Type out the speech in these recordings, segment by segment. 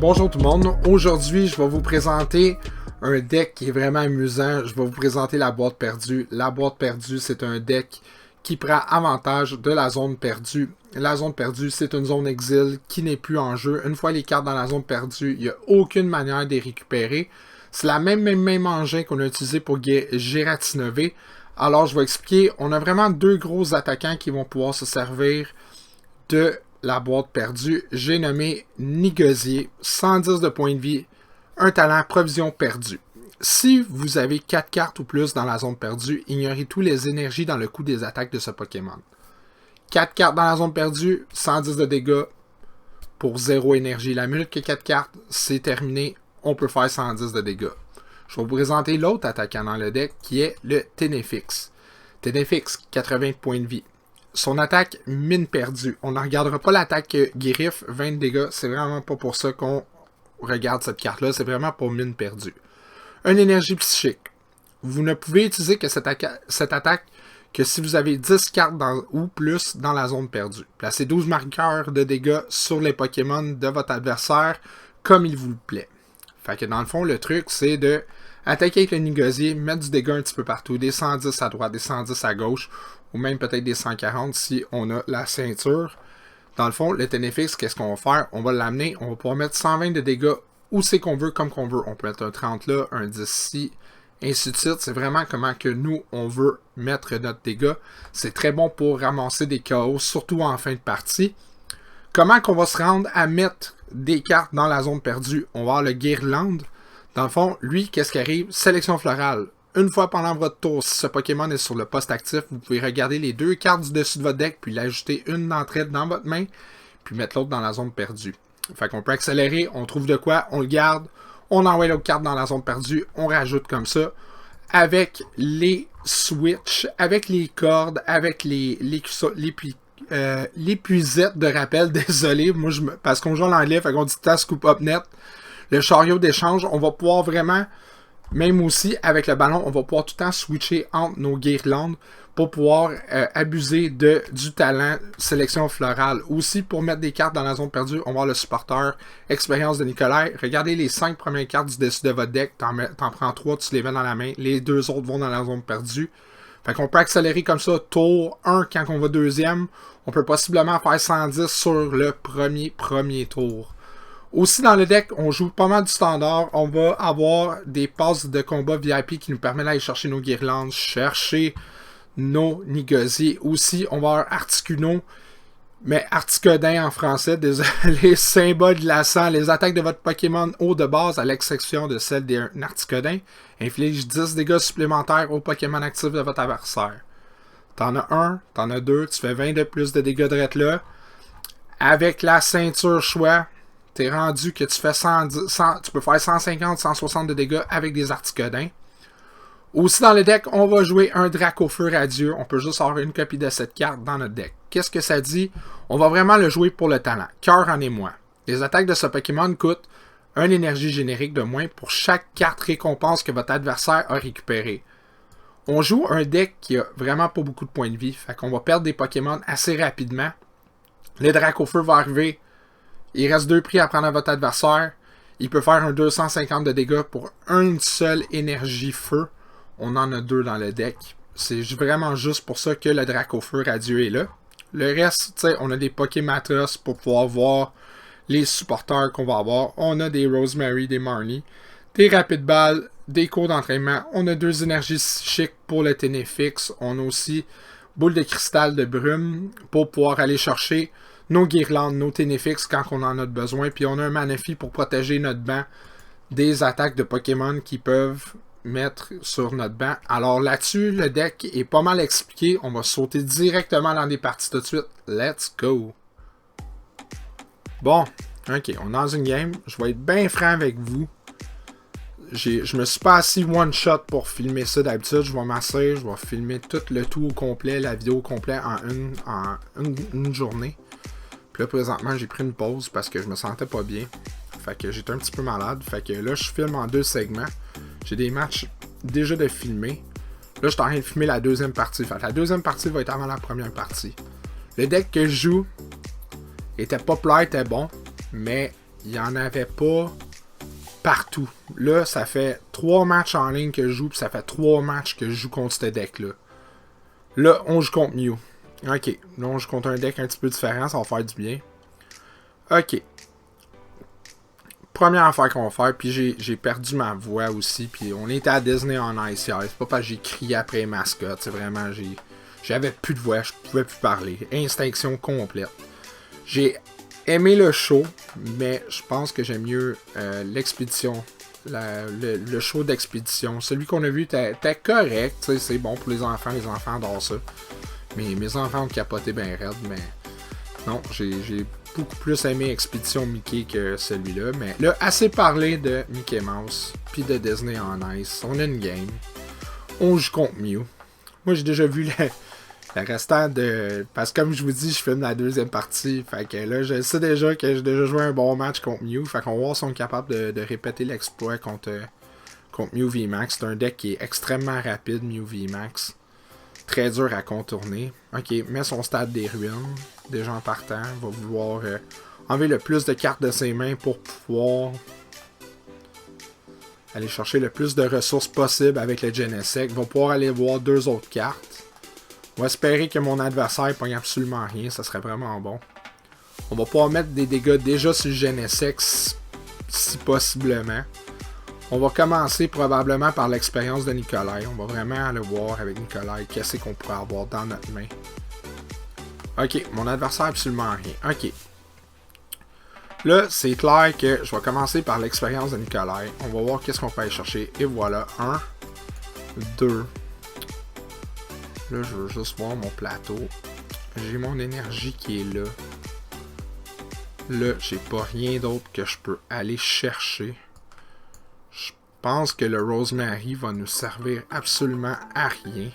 Bonjour tout le monde, aujourd'hui je vais vous présenter un deck qui est vraiment amusant, je vais vous présenter la boîte perdue. La boîte perdue c'est un deck qui prend avantage de la zone perdue. La zone perdue c'est une zone exil qui n'est plus en jeu. Une fois les cartes dans la zone perdue, il n'y a aucune manière de les récupérer. C'est la même engin qu'on a utilisé pour Giratinové. Alors je vais expliquer, on a vraiment deux gros attaquants qui vont pouvoir se servir de la boîte perdue. J'ai nommé Nigosier, 110 de points de vie, un talent provision perdue. Si vous avez 4 cartes ou plus dans la zone perdue, ignorez tous les énergies dans le coût des attaques de ce Pokémon. 4 cartes dans la zone perdue, 110 de dégâts pour 0 énergie. La minute que 4 cartes, c'est terminé, on peut faire 110 de dégâts. Je vais vous présenter l'autre attaquant dans le deck qui est le Ténéfix. Ténéfix, 80 points de vie. Son attaque, mine perdue. On ne regardera pas l'attaque Griffe, 20 dégâts. C'est vraiment pas pour ça qu'on regarde cette carte-là. C'est vraiment pour mine perdue. Une énergie psychique. Vous ne pouvez utiliser que cette attaque que si vous avez 10 cartes ou plus dans la zone perdue. Placez 12 marqueurs de dégâts sur les Pokémon de votre adversaire comme il vous plaît. Fait que dans le fond, le truc, c'est de attaquer avec le Nigosier, mettre du dégât un petit peu partout, des 110 à droite, des 110 à gauche, ou même peut-être des 140 si on a la ceinture. Dans le fond, le Ténéfix, qu'est-ce qu'on va faire? On va l'amener, on va pouvoir mettre 120 de dégâts où c'est qu'on veut, comme qu'on veut. On peut mettre un 30 là, un 10 ici, ainsi de suite. C'est vraiment comment que nous, on veut mettre notre dégât. C'est très bon pour ramasser des chaos, surtout en fin de partie. Comment qu'on va se rendre à mettre des cartes dans la zone perdue? On va avoir le Guirlande. Dans le fond, lui, qu'est-ce qui arrive? Sélection florale. Une fois pendant votre tour, si ce Pokémon est sur le poste actif, vous pouvez regarder les deux cartes du dessus de votre deck, puis l'ajouter une d'entre elles dans votre main, puis mettre l'autre dans la zone perdue. Fait qu'on peut accélérer, on trouve de quoi, on le garde, on envoie l'autre carte dans la zone perdue, on rajoute comme ça. Avec les switches, avec les cordes, avec l'épuisette de rappel, désolé, moi parce qu'on joue en anglais, fait qu'on dit task scoop up net. Le chariot d'échange, on va pouvoir vraiment, même aussi avec le ballon, on va pouvoir tout le temps switcher entre nos guirlandes pour pouvoir abuser du talent sélection florale. Aussi, pour mettre des cartes dans la zone perdue, on va avoir le supporter expérience de Nikolai. Regardez les 5 premières cartes du dessus de votre deck, t'en prends 3, tu les mets dans la main, les 2 autres vont dans la zone perdue. Fait qu'on peut accélérer comme ça, tour 1 quand on va deuxième, on peut possiblement faire 110 sur le premier tour. Aussi dans le deck, on joue pas mal du standard. On va avoir des passes de combat VIP qui nous permettent d'aller chercher nos guirlandes, chercher nos Nigosiers. Aussi, on va avoir Articuno, mais Articodin en français, désolé, symbole glaçant. Les attaques de votre Pokémon haut de base, à l'exception de celle d'un Articodin, infligent 10 dégâts supplémentaires au Pokémon actif de votre adversaire. T'en as un, t'en as deux, tu fais 20 de plus de dégâts de là. Avec la ceinture choix, t'es rendu que tu fais tu peux faire 150, 160 de dégâts avec des Articodins. Aussi dans le deck, on va jouer un Dracofeu radieux. On peut juste avoir une copie de cette carte dans notre deck. Qu'est-ce que ça dit? On va vraiment le jouer pour le talent. Cœur en émoi. Les attaques de ce Pokémon coûtent une énergie générique de moins pour chaque carte récompense que votre adversaire a récupérée. On joue un deck qui a vraiment pas beaucoup de points de vie. Fait qu'on va perdre des Pokémon assez rapidement. Le Dracofeu va arriver. Il reste 2 prix à prendre à votre adversaire. Il peut faire un 250 de dégâts pour une seule énergie feu. On en a 2 dans le deck. C'est vraiment juste pour ça que le Dracofeu radieux est là. Le reste, tu sais, on a des Pokématos pour pouvoir voir les supporters qu'on va avoir. On a des Rosemary, des Marnie, des Rapid Ball, des cours d'entraînement. On a 2 énergies psychiques pour le Ténéfix. On a aussi boule de cristal de brume pour pouvoir aller chercher nos guirlandes, nos Ténéfix quand on en a besoin. Puis on a un Manaphy pour protéger notre banc des attaques de Pokémon qui peuvent mettre sur notre banc. Alors là-dessus, le deck est pas mal expliqué. On va sauter directement dans des parties tout de suite. Let's go! Bon, ok, on est dans une game. Je vais être bien franc avec vous. Je me suis pas assis one shot pour filmer ça d'habitude. Je vais m'asseoir, je vais filmer tout au complet, la vidéo au complet en une journée. Puis là, présentement, j'ai pris une pause parce que je me sentais pas bien. Fait que j'étais un petit peu malade. Fait que là, je filme en 2 segments. J'ai des matchs déjà de filmer. Là, je suis en train de filmer la deuxième partie. Fait que la deuxième partie va être avant la première partie. Le deck que je joue était populaire, était bon. Mais il n'y en avait pas partout. Là, ça fait 3 matchs en ligne que je joue, puis ça fait 3 matchs que je joue contre ce deck-là. Là, on joue contre Mew. Ok, là, on joue contre un deck un petit peu différent, ça va faire du bien. Ok. Première affaire qu'on va faire, puis j'ai perdu ma voix aussi, puis on était à Disney on Ice hier. C'est pas parce que j'ai crié après les mascottes, c'est vraiment, j'avais plus de voix, je pouvais plus parler. Extinction complète. J'ai aimé le show, mais je pense que j'aime mieux l'expédition. Le show d'expédition. Celui qu'on a vu était correct, c'est bon pour les enfants adorent ça. Mais mes enfants ont capoté bien raide, mais non, j'ai beaucoup plus aimé Expédition Mickey que celui-là. Mais là, assez parlé de Mickey Mouse, puis de Disney on Ice. On a une game. On joue contre Mew. Moi, j'ai déjà vu le restant de... Parce que comme je vous dis, je filme la deuxième partie. Fait que là, je sais déjà que j'ai déjà joué un bon match contre Mew. Fait qu'on va voir si on est capable de répéter l'exploit contre Mew VMAX. C'est un deck qui est extrêmement rapide, Mew VMAX. Très dur à contourner. Ok, met son stade des ruines. Déjà en partant. Va vouloir enlever le plus de cartes de ses mains pour pouvoir aller chercher le plus de ressources possible avec le Genesect. Va pouvoir aller voir 2 autres cartes. On va espérer que mon adversaire ne pogne absolument rien. Ça serait vraiment bon. On va pouvoir mettre des dégâts déjà sur le Genesect si possiblement. On va commencer probablement par l'expérience de Nikolai. On va vraiment aller voir avec Nikolai qu'est-ce qu'on pourrait avoir dans notre main. Ok, mon adversaire absolument rien. Ok. Là, c'est clair que je vais commencer par l'expérience de Nikolai. On va voir qu'est-ce qu'on peut aller chercher. Et voilà, 1, 2. Là, je veux juste voir mon plateau. J'ai mon énergie qui est là. Là, j'ai pas rien d'autre que je peux aller chercher. Je pense que le Rosemary va nous servir absolument à rien.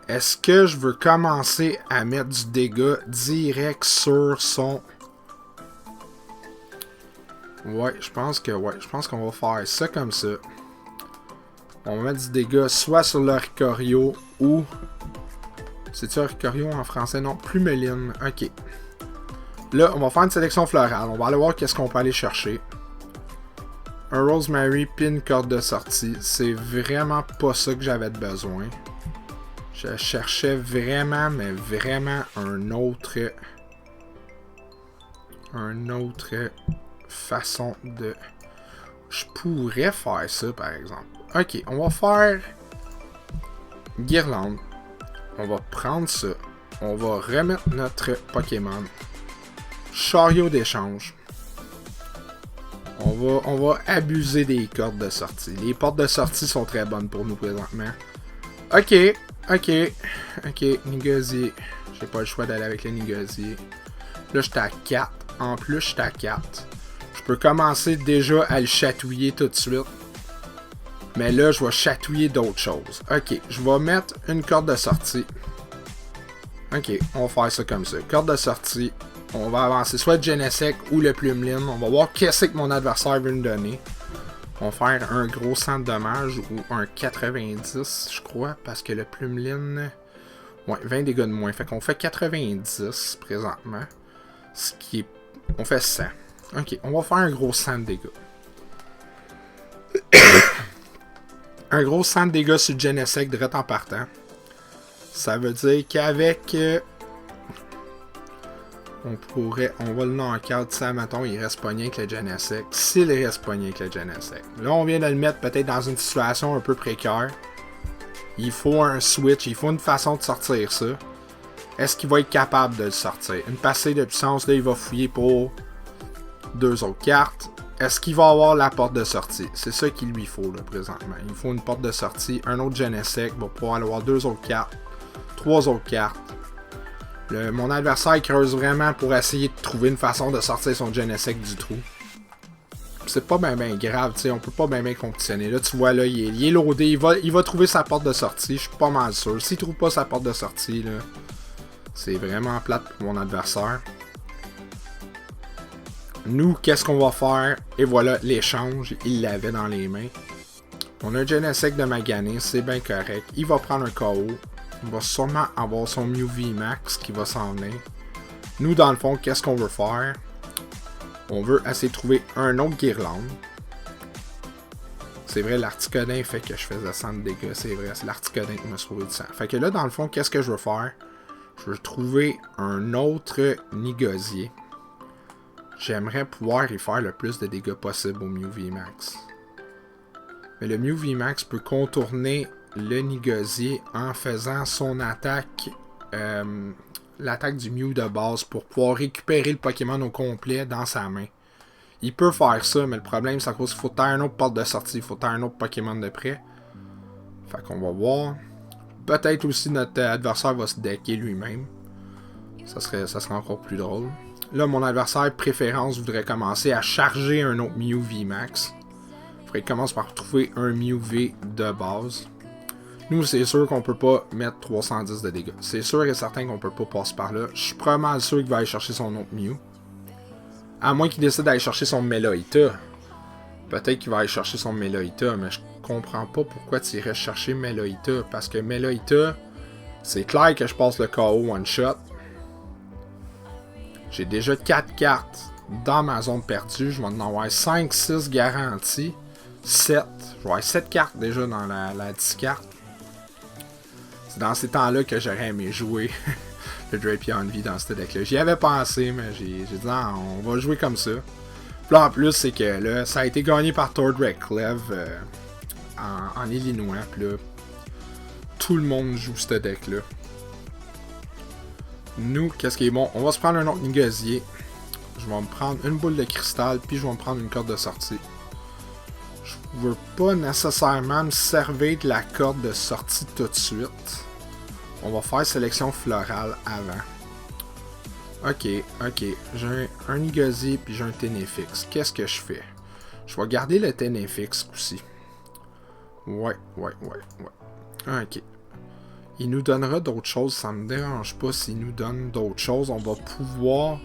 Est-ce que je veux commencer à mettre du dégât direct sur son... Ouais, je pense qu'on va faire ça comme ça. On va mettre du dégât soit sur l'Oricorio ou... C'est-tu Oricorio en français? Non, Plumeline. Ok. Là, on va faire une sélection florale. On va aller voir qu'est-ce qu'on peut aller chercher. Un Rosemary puis une corde de sortie. C'est vraiment pas ça que j'avais besoin. Je cherchais vraiment, mais vraiment un autre façon de... Je pourrais faire ça, par exemple. Ok, on va faire Guirlande. On va prendre ça. On va remettre notre Pokémon. Chariot d'échange. On va abuser des cordes de sortie. Les portes de sortie sont très bonnes pour nous présentement. Ok, Nigosier. J'ai pas le choix d'aller avec le Nigosier. Là, j'étais à 4. En plus, j'étais à 4. Je peux commencer déjà à le chatouiller tout de suite. Mais là, je vais chatouiller d'autres choses. Ok, je vais mettre une corde de sortie. Ok, on va faire ça comme ça. Corde de sortie. On va avancer soit le Genesect ou le Plumeline. On va voir qu'est-ce que mon adversaire veut nous donner. On va faire un gros 100 de dommages ou un 90, je crois, parce que le Plumeline... Ouais, 20 dégâts de moins. Fait qu'on fait 90 présentement. Ce qui est... On fait 100. Ok, on va faire un gros 100 de dégâts. Un gros 100 de dégâts sur le Genesect direct en partant. Ça veut dire qu'avec... on va le knock-out, ça, mettons, il reste pogné avec le Genesect. S'il reste pogné avec le Genesect. Là, on vient de le mettre peut-être dans une situation un peu précaire. Il faut un switch, il faut une façon de sortir ça. Est-ce qu'il va être capable de le sortir? Une passée de puissance, là, il va fouiller pour 2 autres cartes. Est-ce qu'il va avoir la porte de sortie? C'est ça qu'il lui faut, là, présentement. Il faut une porte de sortie, un autre Genesect, va pouvoir aller avoir 2 autres cartes, 3 autres cartes. Mon adversaire creuse vraiment pour essayer de trouver une façon de sortir son Genesect du trou. C'est pas bien grave, tu sais, on peut pas bien compétitionner. Là, tu vois, là, il est loadé, il va trouver sa porte de sortie, je suis pas mal sûr. S'il trouve pas sa porte de sortie, là, c'est vraiment plate pour mon adversaire. Nous, qu'est-ce qu'on va faire? Et voilà, l'échange, il l'avait dans les mains. On a un Genesect de magané, c'est bien correct. Il va prendre un KO. Il va sûrement avoir son Mew VMAX qui va s'en venir. Nous, dans le fond, qu'est-ce qu'on veut faire? On veut essayer de trouver un autre guirlande. C'est vrai, l'articodin fait que je faisais 100 de dégâts. C'est vrai, c'est l'articodin qui m'a sauvé du sang. Fait que là, dans le fond, qu'est-ce que je veux faire? Je veux trouver un autre nigosier. J'aimerais pouvoir y faire le plus de dégâts possible au Mew VMAX. Mais le Mew VMAX peut contourner le nigosier en faisant son attaque, l'attaque du Mew de base pour pouvoir récupérer le Pokémon au complet dans sa main. Il peut faire ça, mais le problème c'est qu'il faut taire une autre porte de sortie, il faut taire un autre Pokémon de près. Fait qu'on va voir. Peut-être aussi notre adversaire va se decker lui-même. Ça serait encore plus drôle. Là, mon adversaire préférence voudrait commencer à charger un autre Mew VMAX. Il faudrait qu'il commence par trouver un Mew V de base. Nous, c'est sûr qu'on peut pas mettre 310 de dégâts. C'est sûr et certain qu'on peut pas passer par là. Je suis probablement sûr qu'il va aller chercher son autre Mew. À moins qu'il décide d'aller chercher son Meloita. Peut-être qu'il va aller chercher son Meloita, mais je comprends pas pourquoi tu irais chercher Meloita. Parce que Meloita, c'est clair que je passe le KO one shot. J'ai déjà 4 cartes dans ma zone perdue. Je vais en avoir 5-6 garanties. 7. Je vais avoir 7 cartes déjà dans la 10 cartes. C'est dans ces temps-là que j'aurais aimé jouer le Drapier Envy dans ce deck-là. J'y avais pensé, mais j'ai dit non, on va jouer comme ça. Puis là, en plus, c'est que là, ça a été gagné par Tord Redcliffe en Illinois. Puis là, tout le monde joue ce deck-là. Nous, qu'est-ce qui est bon? On va se prendre un autre nigosier. Je vais me prendre une boule de cristal, puis je vais me prendre une corde de sortie. Je veux pas nécessairement me servir de la corde de sortie tout de suite. On va faire sélection florale avant. Ok. J'ai un nigosier, puis j'ai un Ténéfix. Qu'est-ce que je fais? Je vais garder le Ténéfix aussi. Ouais. Ok. Il nous donnera d'autres choses, ça me dérange pas s'il nous donne d'autres choses. On va pouvoir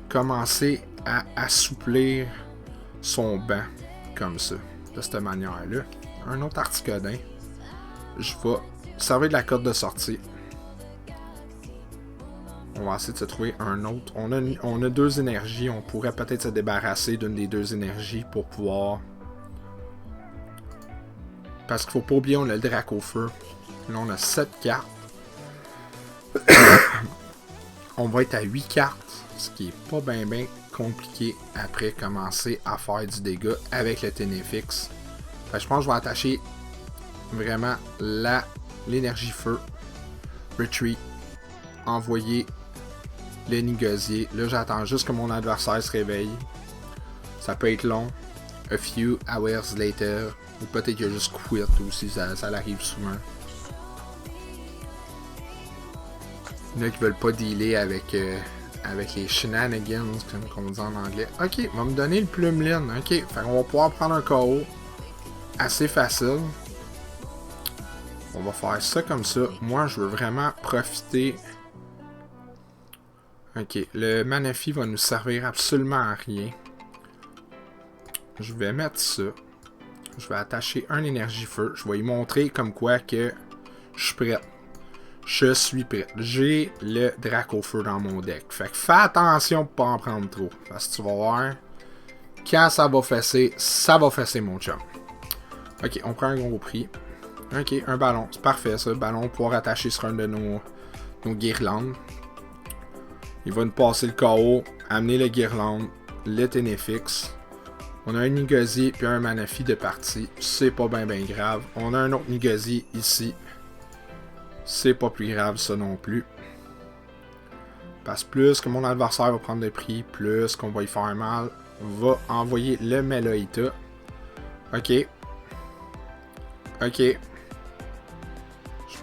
commencer à assouplir son banc comme ça, de cette manière-là. Un autre Articodin. Je vais servir de la corde de sortie. On va essayer de se trouver un autre. On a 2 énergies, on pourrait peut-être se débarrasser d'une des 2 énergies pour pouvoir... Parce qu'il faut pas oublier, on a le Dracofeu. Là, on a 7 cartes. On va être à 8 cartes, ce qui est pas bien compliqué après commencer à faire du dégât avec le Ténéfix. Fait que je pense que je vais attacher vraiment l'énergie feu. Retreat. Envoyer le nigosier. Là, j'attends juste que mon adversaire se réveille. Ça peut être long. A few hours later. Ou peut-être qu'il a juste quit aussi, ça l'arrive souvent. Il y en a qui veulent pas dealer avec les shenanigans, comme on dit en anglais. Ok, on va me donner le Plumeline. Ok, fait qu'on va pouvoir prendre un KO assez facile. On va faire ça comme ça. Moi, je veux vraiment profiter. Ok, le Manaphy va nous servir absolument à rien. Je vais mettre ça. Je vais attacher un énergie feu. Je vais lui montrer comme quoi que je suis prêt. Je suis prêt. J'ai le Dracofeu dans mon deck. Fait que fais attention pour pas en prendre trop. Parce que tu vas voir, quand ça va fesser mon chum. Ok, on prend un gros prix. Ok, un ballon. C'est parfait ça. Le ballon pour pouvoir attacher sur un de nos guirlandes. Il va nous passer le KO, amener le guirlande, le Ténéfix. On a un nigosier puis un Manaphy de partie. C'est pas bien grave. On a un autre nigosier ici. C'est pas plus grave ça non plus. Parce que plus que mon adversaire va prendre de prix, plus qu'on va y faire mal, va envoyer le Meloita. Ok. Je suis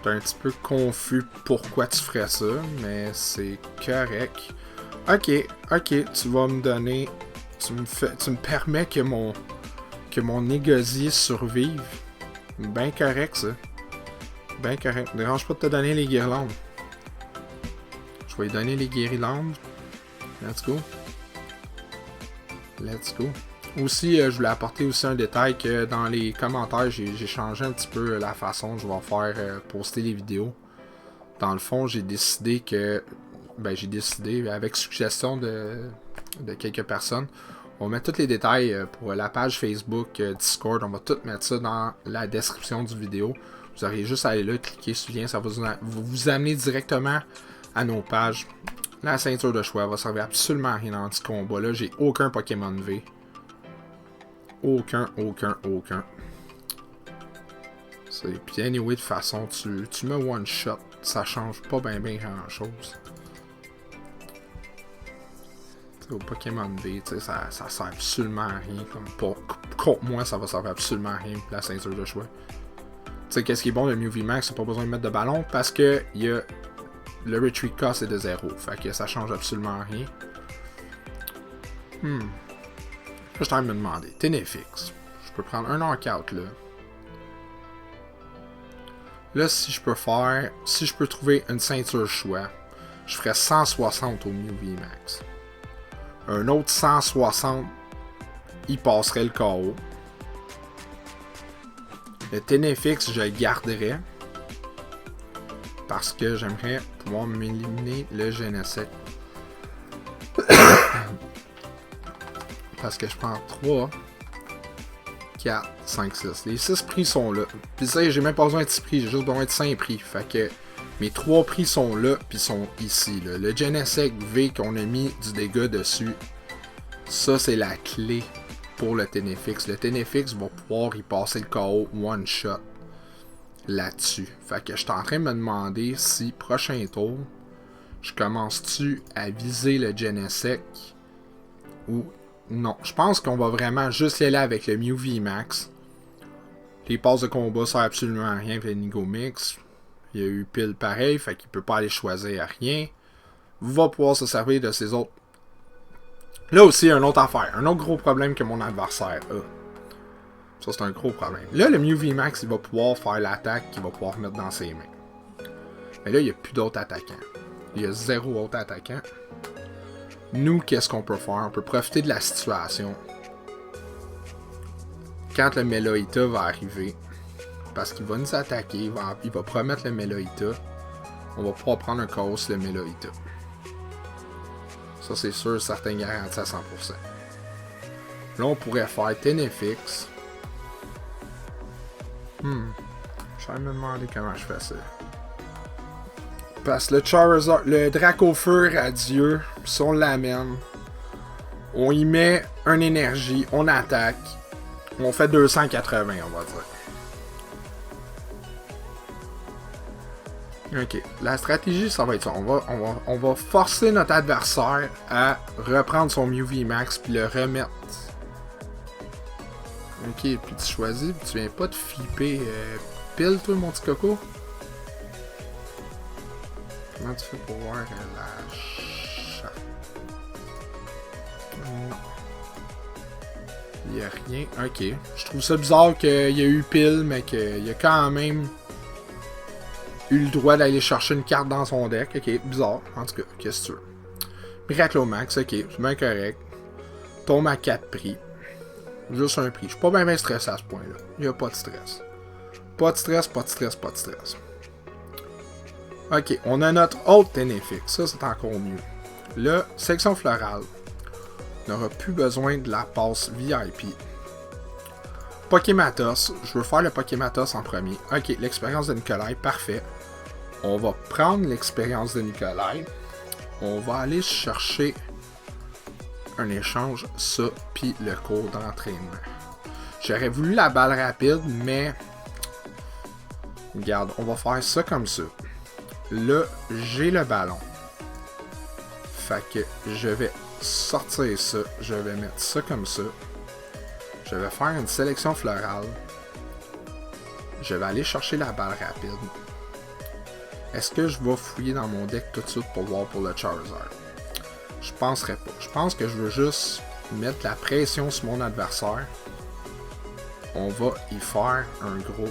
un petit peu confus pourquoi tu ferais ça, mais c'est correct. Ok, tu vas me donner... Tu me permets que mon négocier survive. Ben correct ça. Ben correct. Ne dérange pas de te donner les guirlandes. Je vais lui donner les guirlandes. Let's go. Aussi, je voulais apporter aussi un détail que dans les commentaires, j'ai changé un petit peu la façon dont je vais faire poster les vidéos. Dans le fond, j'ai décidé que... avec suggestion de quelques personnes, On va mettre tous les détails pour la page Facebook, Discord. On va tout mettre ça dans la description du vidéo. Vous aurez juste à aller là, cliquer sur le lien. Ça va vous amener directement à nos pages. La ceinture de choix va servir absolument à rien dans ce combat-là. J'ai aucun Pokémon V. Aucun. Puis anyway, de toute façon, tu me one-shot. Ça change pas bien grand-chose. Au Pokémon V, ça sert absolument à rien. Contre moi, ça va servir absolument à rien, la ceinture de choix. Qu'est-ce qui est bon de Mew VMAX, c'est pas besoin de mettre de ballon parce que le retreat cost est de 0. Fait que ça change absolument rien. Là, je suis en train de me demander. Ténéfix. Je peux prendre un knockout là. Là, si je peux trouver une ceinture choix, je ferais 160 au Mew VMAX. Un autre 160, il passerait le KO. Le Ténéfix, je le garderais. Parce que j'aimerais pouvoir m'éliminer le Genesect. Parce que je prends 3, 4, 5, 6. Les 6 prix sont là. Puis ça, j'ai même pas besoin de 6 prix, j'ai juste besoin de 5 prix. Fait que mes 3 prix sont là, puis sont ici. Là. Le Genesect V qu'on a mis du dégât dessus, ça c'est la clé pour le Ténéfix. Le Ténéfix va pouvoir y passer le KO one shot là-dessus. Fait que je suis en train de me demander si prochain tour, je commence-tu à viser le Genesect ou non. Je pense qu'on va vraiment juste y aller avec le Mew VMAX. Les passes de combat servent absolument à rien avec le Nigomix. Il y a eu pile pareil, fait qu'il peut pas aller choisir à rien. Va pouvoir se servir de ses autres. Là aussi, un autre affaire. Un autre gros problème que mon adversaire a. Ça, c'est un gros problème. Là, le Mew VMAX, il va pouvoir faire l'attaque qu'il va pouvoir mettre dans ses mains. Mais là, il n'y a plus d'autres attaquants. Il y a 0 autre attaquant. Nous, qu'est-ce qu'on peut faire? On peut profiter de la situation. Quand le Meloita va arriver, parce qu'il va nous attaquer, il va promettre le Meloita, on va pouvoir prendre un chaos le Meloita. Ça, c'est sûr, certains garantis à 100%. Là, on pourrait faire Ténéfix. Je vais me demander comment je fais ça. Parce que le Charizard, le Dracofeu radieux, si on l'amène, on y met une énergie, on attaque, on fait 280, on va dire. Ok, la stratégie, ça va être ça. On va forcer notre adversaire à reprendre son Mew VMAX puis le remettre. Ok, puis tu choisis, puis tu viens pas de flipper pile, toi, mon petit coco? Comment tu fais pour voir la chatte? Non. Il n'y a rien. Ok. Je trouve ça bizarre qu'il y ait eu pile, mais qu'il a quand même eu le droit d'aller chercher une carte dans son deck. Ok, bizarre. En tout cas, qu'est-ce que tu veux? Miraclomax, ok, c'est bien correct. Tombe à 4 prix. Juste un prix. Je suis pas bien stressé à ce point-là. Il n'y a pas de stress. Pas de stress, pas de stress, pas de stress. Ok, on a notre autre Ténéfix. Ça, c'est encore mieux. Là, section florale. On n'aura plus besoin de la passe VIP. Pokématos. Je veux faire le Pokématos en premier. Ok, l'expérience de Nikolai, parfait. On va prendre l'expérience de Nikolai. On va aller chercher un échange, ça, puis le cours d'entraînement. J'aurais voulu la balle rapide, mais regarde, on va faire ça comme ça. Là, j'ai le ballon. Fait que je vais sortir ça. Je vais mettre ça comme ça. Je vais faire une sélection florale. Je vais aller chercher la balle rapide. Est-ce que je vais fouiller dans mon deck tout de suite pour voir pour le Charizard? Je penserais pas. Je pense que je veux juste mettre la pression sur mon adversaire. On va y faire un gros...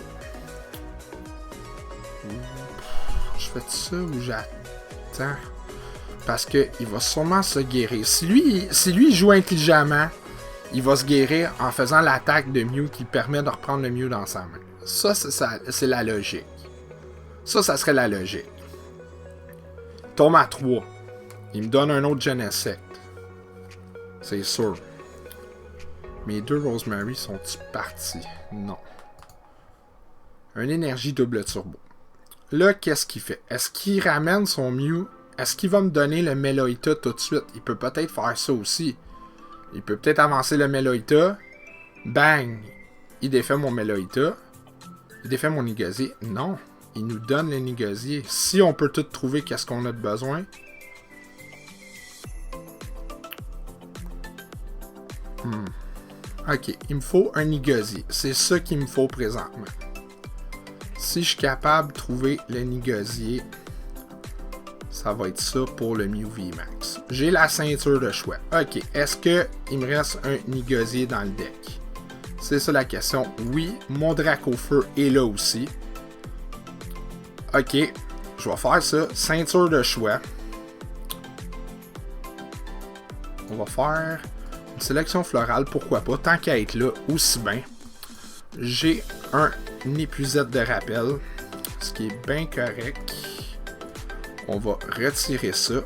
Je fais ça ou j'attends? Parce que il va sûrement se guérir. Si lui joue intelligemment, il va se guérir en faisant l'attaque de Mew qui permet de reprendre le Mew dans sa main. Ça, c'est la logique. Ça serait la logique. Il tombe à 3. Il me donne un autre Genesect. C'est sûr. Mes 2 Rosemary sont-ils partis? Non. Un énergie double turbo. Là, qu'est-ce qu'il fait? Est-ce qu'il ramène son Mew? Est-ce qu'il va me donner le Meloita tout de suite? Il peut peut-être faire ça aussi. Il peut peut-être avancer le Meloita. Bang! Il défait mon Meloita. Il défait mon Nigasier. Non. Il nous donne le Nigasier. Si on peut tout trouver qu'est-ce qu'on a de besoin. Ok. Il me faut un Nigasier. C'est ça qu'il me faut présentement. Si je suis capable de trouver le Nigasier, ça va être ça pour le Mew VMAX. J'ai la ceinture de choix. Ok, est-ce qu'il me reste un Nigasier dans le deck? C'est ça la question. Oui, mon Dracofeu est là aussi. Ok, je vais faire ça. Ceinture de choix. On va faire une sélection florale, pourquoi pas. Tant qu'à être là, aussi bien. J'ai un épuisette de rappel, ce qui est bien correct. On va retirer ça,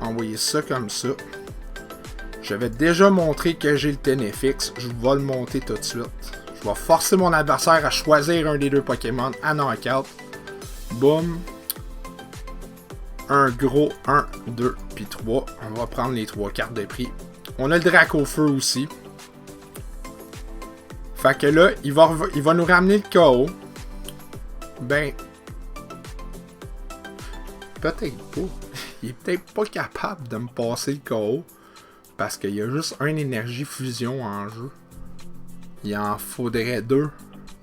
envoyer ça comme ça. J'avais déjà montré que j'ai le Tenefix, je vais le monter tout de suite. Je vais forcer mon adversaire à choisir un des 2 Pokémon à knockout. Boum. Un gros 1, 2, puis 3. On va prendre les 3 cartes de prix. On a le Dracofeu aussi. Fait que là, il va nous ramener le KO. Ben, peut-être pas. Il est peut-être pas capable de me passer le KO. Parce qu'il y a juste une énergie fusion en jeu. Il en faudrait 2.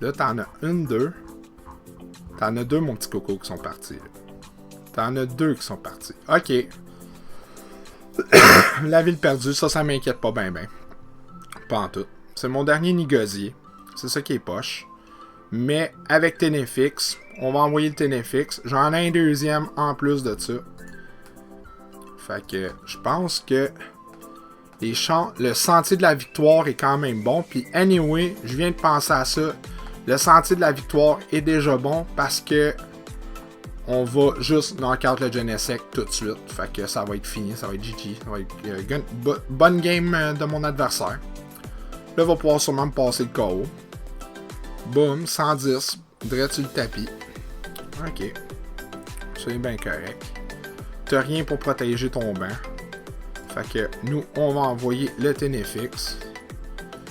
Là, t'en as 2. T'en as 2, mon petit coco, qui sont partis. T'en as 2 qui sont partis. Ok. La ville perdue, ça m'inquiète pas ben. Pas en tout. C'est mon dernier Nigasier. C'est ça qui est poche. Mais avec Tenefix, on va envoyer le Tenefix. J'en ai un deuxième en plus de ça. Fait que je pense que le sentier de la victoire est quand même bon. Puis anyway, je viens de penser à ça. Le sentier de la victoire est déjà bon parce que on va juste knock-out le Genesect tout de suite. Fait que ça va être fini, ça va être GG. Ça va être bonne game de mon adversaire. Là, il va pouvoir sûrement me passer le KO. Boum, 110. Direct sur le tapis. Ok. C'est bien correct. T'as rien pour protéger ton banc. Fait que nous, on va envoyer le Tenefix.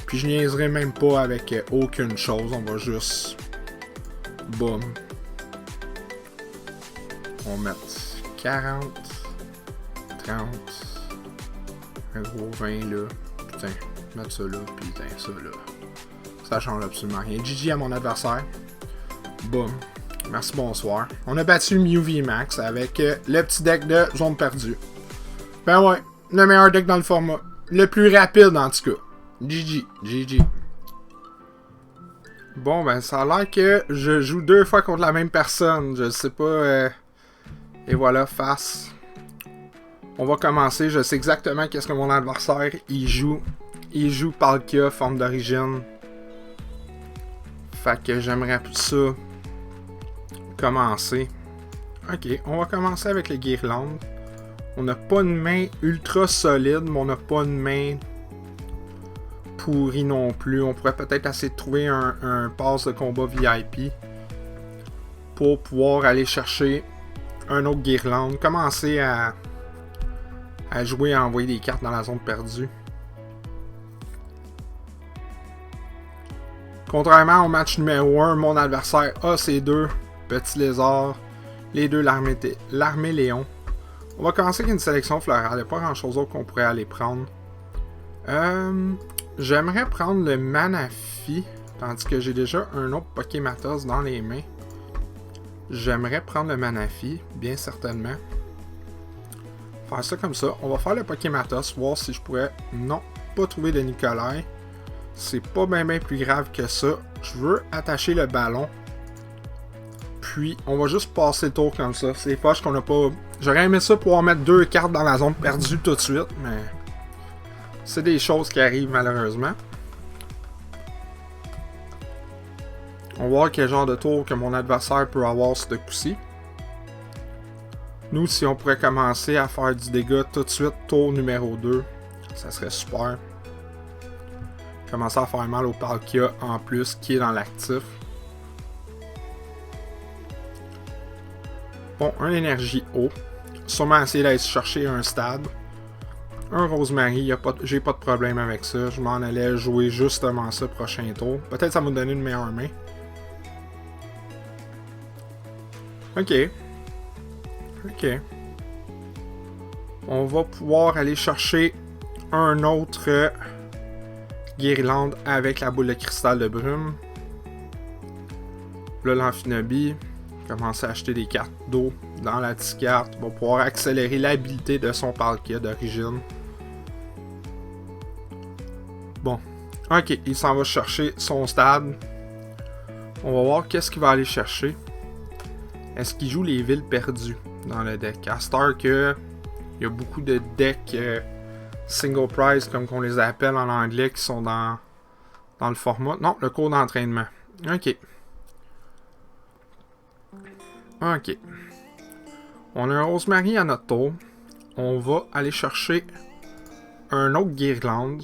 Puis je niaiserai même pas avec aucune chose. On va juste... Boum. On va mettre 40. 30. Un gros 20 là. Putain. Mettre ça là, puis ça là. Ça change absolument rien. GG à mon adversaire. Boum. Merci, bonsoir. On a battu le Mew VMAX avec le petit deck de zone perdue. Ben ouais, le meilleur deck dans le format. Le plus rapide en tout cas. GG. GG. Bon, ben ça a l'air que je joue 2 fois contre la même personne. Je sais pas. Et voilà, face. On va commencer. Je sais exactement qu'est-ce que mon adversaire il joue. Il joue Palkia, forme d'origine. Fait que j'aimerais ça commencer. Ok, on va commencer avec les guirlandes. On n'a pas une main ultra solide, mais on n'a pas une main pourrie non plus. On pourrait peut-être essayer de trouver un pass de combat VIP pour pouvoir aller chercher un autre guirlande. Commencer à jouer, à envoyer des cartes dans la zone perdue. Contrairement au match numéro 1, mon adversaire a ses 2 petits lézards, les 2 l'armée Léon. On va commencer avec une sélection florale, il n'y a pas grand chose d'autre qu'on pourrait aller prendre. J'aimerais prendre le Manaphy, tandis que j'ai déjà un autre Pokématos dans les mains. J'aimerais prendre le Manaphy, bien certainement. Faire ça comme ça. On va faire le Pokématos, voir si je pourrais, non, pas trouver le Nikolai. C'est pas bien plus grave que ça. Je veux attacher le ballon. Puis, on va juste passer le tour comme ça. C'est poche qu'on a pas... J'aurais aimé ça pouvoir mettre 2 cartes dans la zone perdue tout de suite, mais... C'est des choses qui arrivent malheureusement. On va voir quel genre de tour que mon adversaire peut avoir ce coup-ci. Nous, si on pourrait commencer à faire du dégât tout de suite, tour numéro 2, ça serait super. Commencer à faire mal au Palkia en plus qui est dans l'actif. Bon, un énergie eau. Sûrement essayer d'aller chercher un stade. Un Rosemary, j'ai pas de problème avec ça. Je m'en allais jouer justement ça prochain tour. Peut-être ça va me donner une meilleure main. Ok. Ok. On va pouvoir aller chercher un autre guirlande avec la boule de cristal de brume. Là, l'Amphinobi. Commencer à acheter des cartes d'eau dans la discarte. Va pouvoir accélérer l'habilité de son Palkia d'origine. Bon. Ok, il s'en va chercher son stade. On va voir qu'est-ce qu'il va aller chercher. Est-ce qu'il joue les villes perdues dans le deck? À Star que il y a beaucoup de decks single prize, comme qu'on les appelle en anglais, qui sont dans le format. Non, le cours d'entraînement. Ok. Ok. On a un Rosemary à notre tour. On va aller chercher un autre guirlande.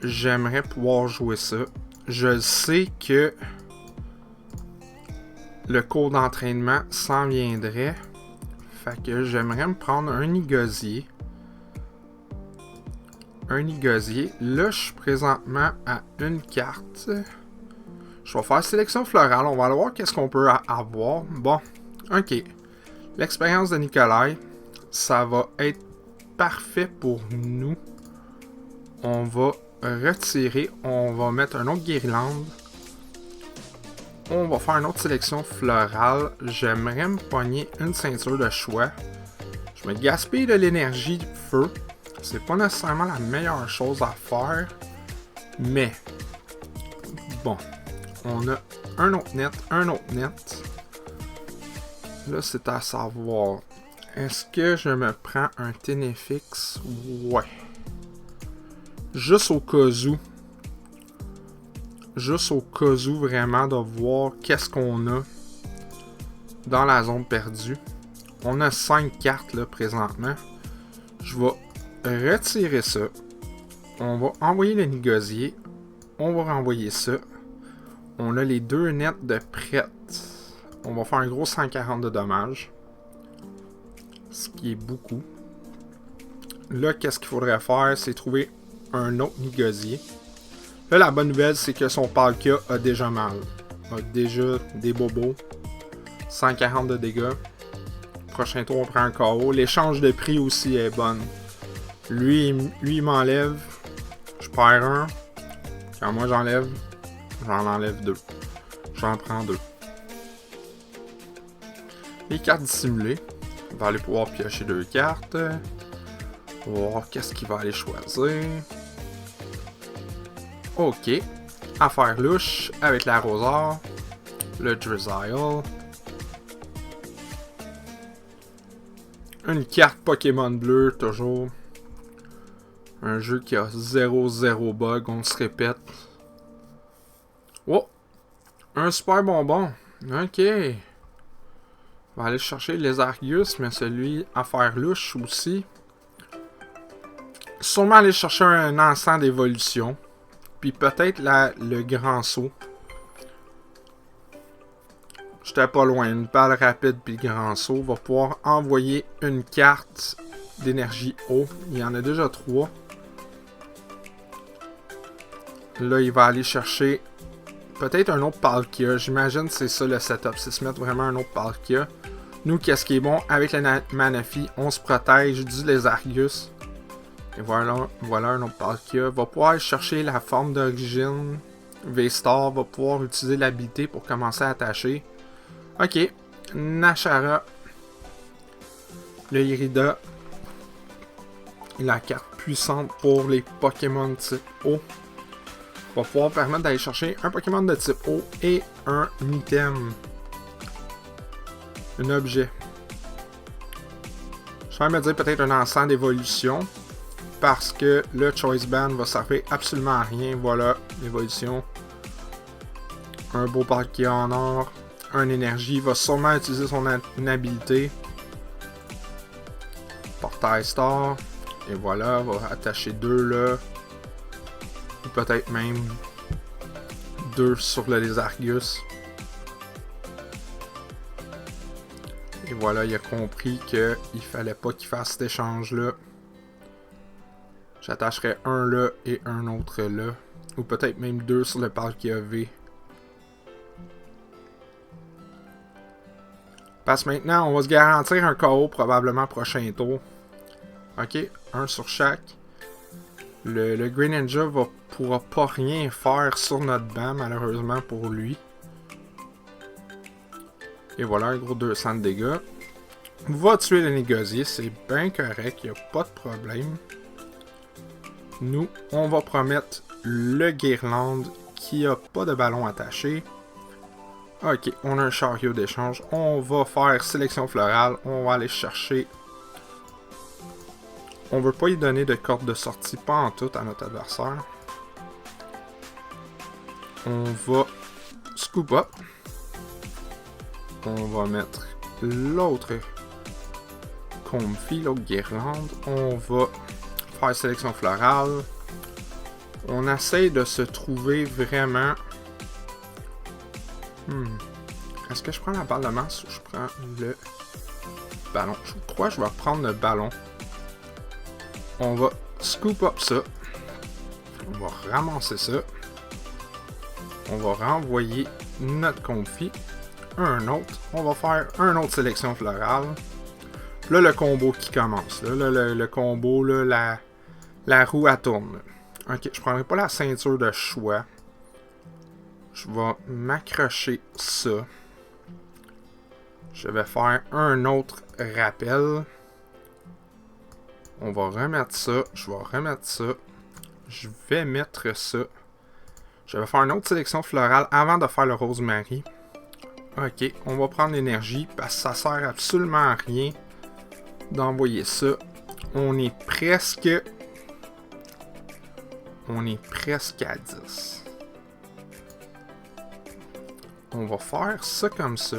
J'aimerais pouvoir jouer ça. Je sais que le cours d'entraînement s'en viendrait. Fait que j'aimerais me prendre un Nigosier. Un Nigosier. Là, je suis présentement à une carte. Je vais faire sélection florale. On va aller voir qu'est-ce qu'on peut avoir. Bon, ok. L'expérience de Nikolai, ça va être parfait pour nous. On va retirer. On va mettre un autre guirlande. On va faire une autre sélection florale. J'aimerais me pogner une ceinture de choix. Je me gaspille de l'énergie de feu. C'est pas nécessairement la meilleure chose à faire. Mais, bon. On a un autre net, un autre net. Là, c'est à savoir. Est-ce que je me prends un Ténéfix? Ouais. Juste au cas où. Juste au cas où, vraiment, de voir qu'est-ce qu'on a dans la zone perdue. On a 5 cartes, là, présentement. Je vais retirer ça. On va envoyer le Nigosier. On va renvoyer ça. On a les deux nets de prête. On va faire un gros 140 de dommages. Ce qui est beaucoup. Là, qu'est-ce qu'il faudrait faire? C'est trouver un autre Nigosier. Là, la bonne nouvelle, c'est que son Palkia a déjà mal. A déjà des bobos. 140 de dégâts. Prochain tour, on prend un KO. L'échange de prix aussi est bonne. Lui il m'enlève. Je perds un. Quand moi j'enlève, j'en enlève 2. J'en prends 2. Les cartes dissimulées. On va aller pouvoir piocher 2 cartes. On va voir qu'est-ce qu'il va aller choisir. Ok. Affaire louche avec l'arroseur. Le Drizzile. Une carte Pokémon bleu, toujours. Un jeu qui a 0 bug, on se répète. Oh! Un super bonbon. Ok. On va aller chercher les Argus, mais celui Affaire louche aussi. Sûrement aller chercher un encens d'évolution. Puis peut-être le grand saut. J'étais pas loin. Une balle rapide puis le grand saut va pouvoir envoyer une carte d'énergie eau. Il y en a déjà 3. Là, il va aller chercher peut-être un autre Palkia. J'imagine que c'est ça le setup. C'est se mettre vraiment un autre Palkia. Nous, qu'est-ce qui est bon? Avec la Manaphy, on se protège du Lézargus. Et voilà un autre Palkia. Va pouvoir aller chercher la forme d'origine. V-Star va pouvoir utiliser l'habilité pour commencer à attacher. Ok. Nashara. Le Irida. La carte puissante pour les Pokémon type eau. Va pouvoir permettre d'aller chercher un Pokémon de type eau et un item. Un objet. Je vais me dire peut-être un encens d'évolution. Parce que le Choice Band va servir absolument à rien. Voilà, l'évolution. Un beau Palkia en or. Un énergie. Il va sûrement utiliser son habilité. Portail Star. Et voilà, on va attacher 2 là. Ou peut-être même 2 sur le Lézargus. Et voilà, il a compris qu'il fallait pas qu'il fasse cet échange-là. J'attacherais un là et un autre là. Ou peut-être même 2 sur le Palkia V. Parce que maintenant, on va se garantir un KO probablement prochain tour. Ok, un sur chaque. Le Greninja pourra pas rien faire sur notre banc, malheureusement pour lui. Et voilà, un gros 200 de dégâts. Va tuer le négocier, c'est bien correct, il n'y a pas de problème. Nous, on va promettre le Guirlande qui a pas de ballon attaché. Ok, on a un chariot d'échange. On va faire sélection florale. On va aller chercher. On veut pas y donner de corde de sortie, pas en tout à notre adversaire. On va scoop up. On va mettre l'autre Comfy, l'autre Guirlande. On va faire sélection florale. On essaye de se trouver vraiment... Est-ce que je prends la balle de masse ou je prends le ballon? Je crois que je vais prendre le ballon. On va scoop up ça. On va ramasser ça. On va renvoyer notre Comfy. Un autre. On va faire un autre sélection florale. Là, le combo qui commence. Là, le combo, là, la roue à tourne. Ok, je prendrai pas la ceinture de choix. Je vais m'accrocher ça. Je vais faire un autre rappel. On va remettre ça. Je vais remettre ça. Je vais mettre ça. Je vais faire une autre sélection florale avant de faire le rosemary. Ok, on va prendre l'énergie parce que ça sert absolument à rien d'envoyer ça. On est presque à 10. On va faire ça comme ça.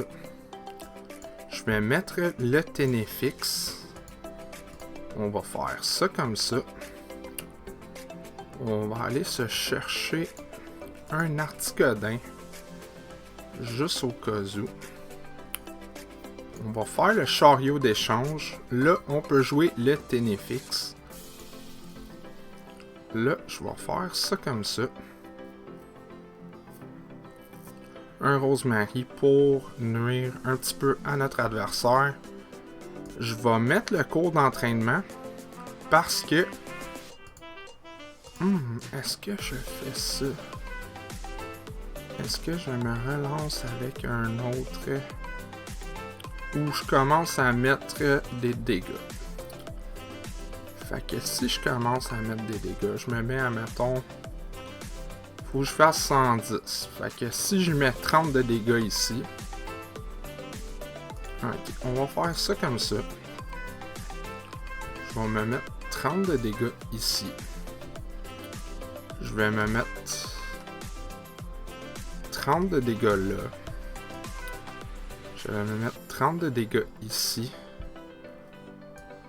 Je vais mettre le Ténéfix. On va faire ça comme ça. On va aller se chercher un Articodin. Juste au cas où. On va faire le chariot d'échange. Là, on peut jouer le Ténéfix. Là, je vais faire ça comme ça. Un Rosemary pour nuire un petit peu à notre adversaire. Je vais mettre le cours d'entraînement parce que... est-ce que je fais ça? Est-ce que je me relance avec un autre? Ou je commence à mettre des dégâts? Fait que si je commence à mettre des dégâts, je me mets à, mettons... Faut que je fasse 110. Fait que si je mets 30 de dégâts ici... Ok, on va faire ça comme ça. Je vais me mettre 30 de dégâts ici. Je vais me mettre 30 de dégâts là. Je vais me mettre 30 de dégâts ici.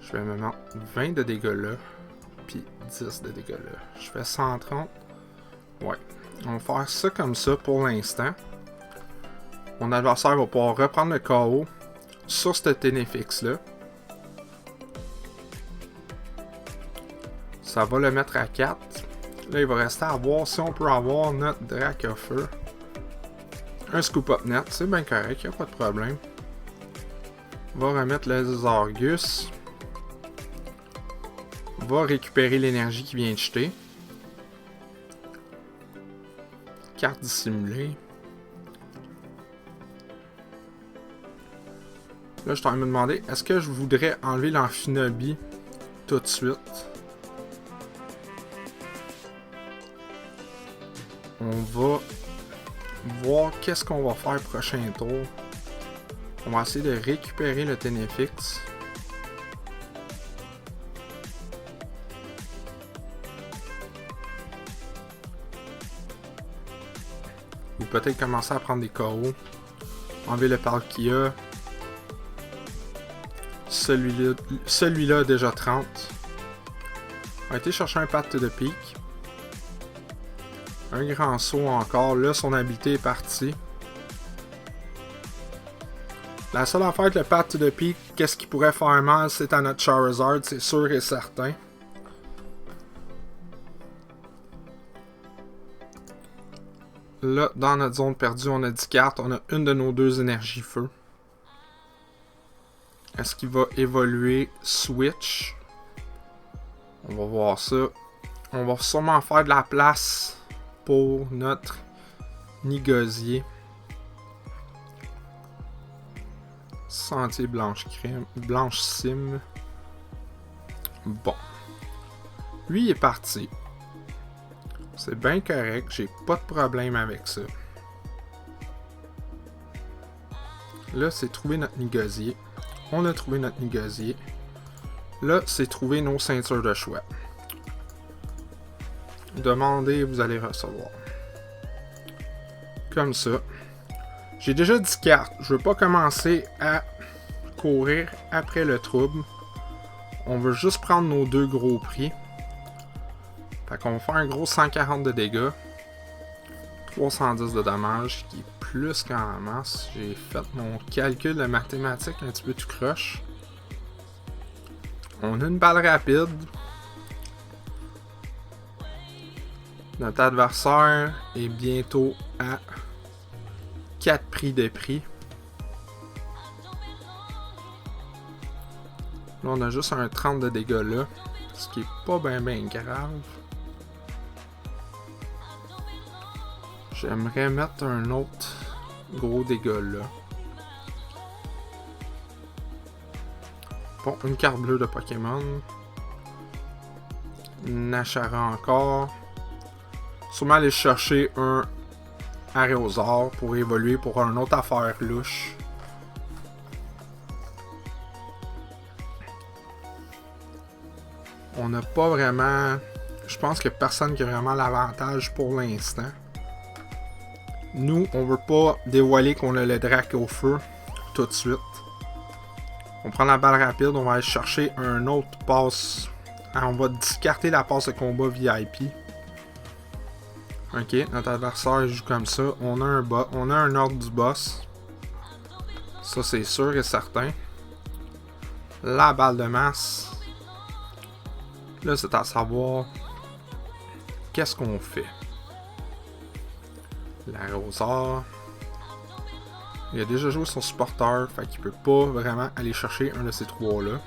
Je vais me mettre 20 de dégâts là. Puis 10 de dégâts là. Je fais 130. Ouais. On va faire ça comme ça pour l'instant. Mon adversaire va pouvoir reprendre le KO sur ce Ténéfix là. Ça va le mettre à 4. Là, il va rester à voir si on peut avoir notre Dracofeu. Un Scoop Up Net, c'est bien correct, il n'y a pas de problème. On va remettre le Lézargus. On va récupérer l'énergie qui vient de jeter. Carte dissimulée. Là, je suis en train de me demander, est-ce que je voudrais enlever l'Amphinobie tout de suite? On va voir qu'est-ce qu'on va faire prochain tour. On va essayer de récupérer le Ténéfix. Ou peut-être commencer à prendre des KO. Enlever le Palkia. Celui-là a déjà 30. On va aller chercher un patte de pique. Un grand saut encore. Là, son habilité est partie. La seule affaire avec le Path to the Peak, qu'est-ce qui pourrait faire mal, c'est à notre Charizard, c'est sûr et certain. Là, dans notre zone perdue, on a 10 cartes. On a une de nos 2 énergies feu. Est-ce qu'il va évoluer Switch? On va voir ça. On va sûrement faire de la place pour notre Nigosier. Sentier Blanche Sim. Bon. Lui, il est parti. C'est bien correct. J'ai pas de problème avec ça. Là, c'est trouver notre Nigosier. On a trouvé notre Nigosier. Là, c'est trouver nos ceintures de choix. Demandez, vous allez recevoir. Comme ça. J'ai déjà 10 cartes. Je veux pas commencer à courir après le trouble. On veut juste prendre nos 2 gros prix. Fait qu'on va faire un gros 140 de dégâts. 310 de dommages, qui est plus qu'en masse. J'ai fait mon calcul de mathématiques un petit peu tout croche. On a une balle rapide. Notre adversaire est bientôt à 4 prix de prix. Là, on a juste un 30 de dégâts là. Ce qui est pas bien grave. J'aimerais mettre un autre gros dégât là. Bon, une carte bleue de Pokémon. Nashara encore. Sûrement aller chercher un Aréosaur pour évoluer pour une autre affaire louche. On n'a pas vraiment... Je pense que personne qui a vraiment l'avantage pour l'instant. Nous, on veut pas dévoiler qu'on a le drac au feu tout de suite. On prend la balle rapide, on va aller chercher un autre passe. On va discarter la passe de combat VIP. Ok, notre adversaire joue comme ça. On a un ordre du boss. Ça, c'est sûr et certain. La balle de masse. Là, c'est à savoir qu'est-ce qu'on fait. L'arroseur. Il a déjà joué son supporter, fait qu'il peut pas vraiment aller chercher un de ces 3-là.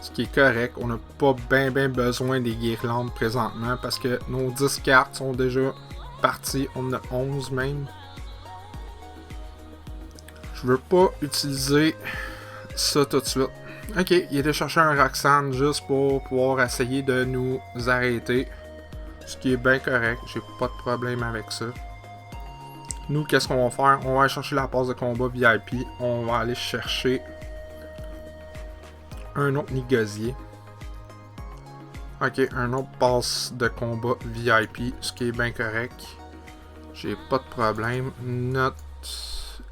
Ce qui est correct, on n'a pas bien besoin des guirlandes présentement parce que nos 10 cartes sont déjà parties, on en a 11 même. Je veux pas utiliser ça tout de suite. Ok, il est allé chercher un Roxanne juste pour pouvoir essayer de nous arrêter. Ce qui est bien correct, j'ai pas de problème avec ça. Nous, qu'est-ce qu'on va faire? On va aller chercher la passe de combat VIP. On va aller chercher un autre Nigosier. Ok, un autre passe de combat VIP, ce qui est bien correct. J'ai pas de problème. Notre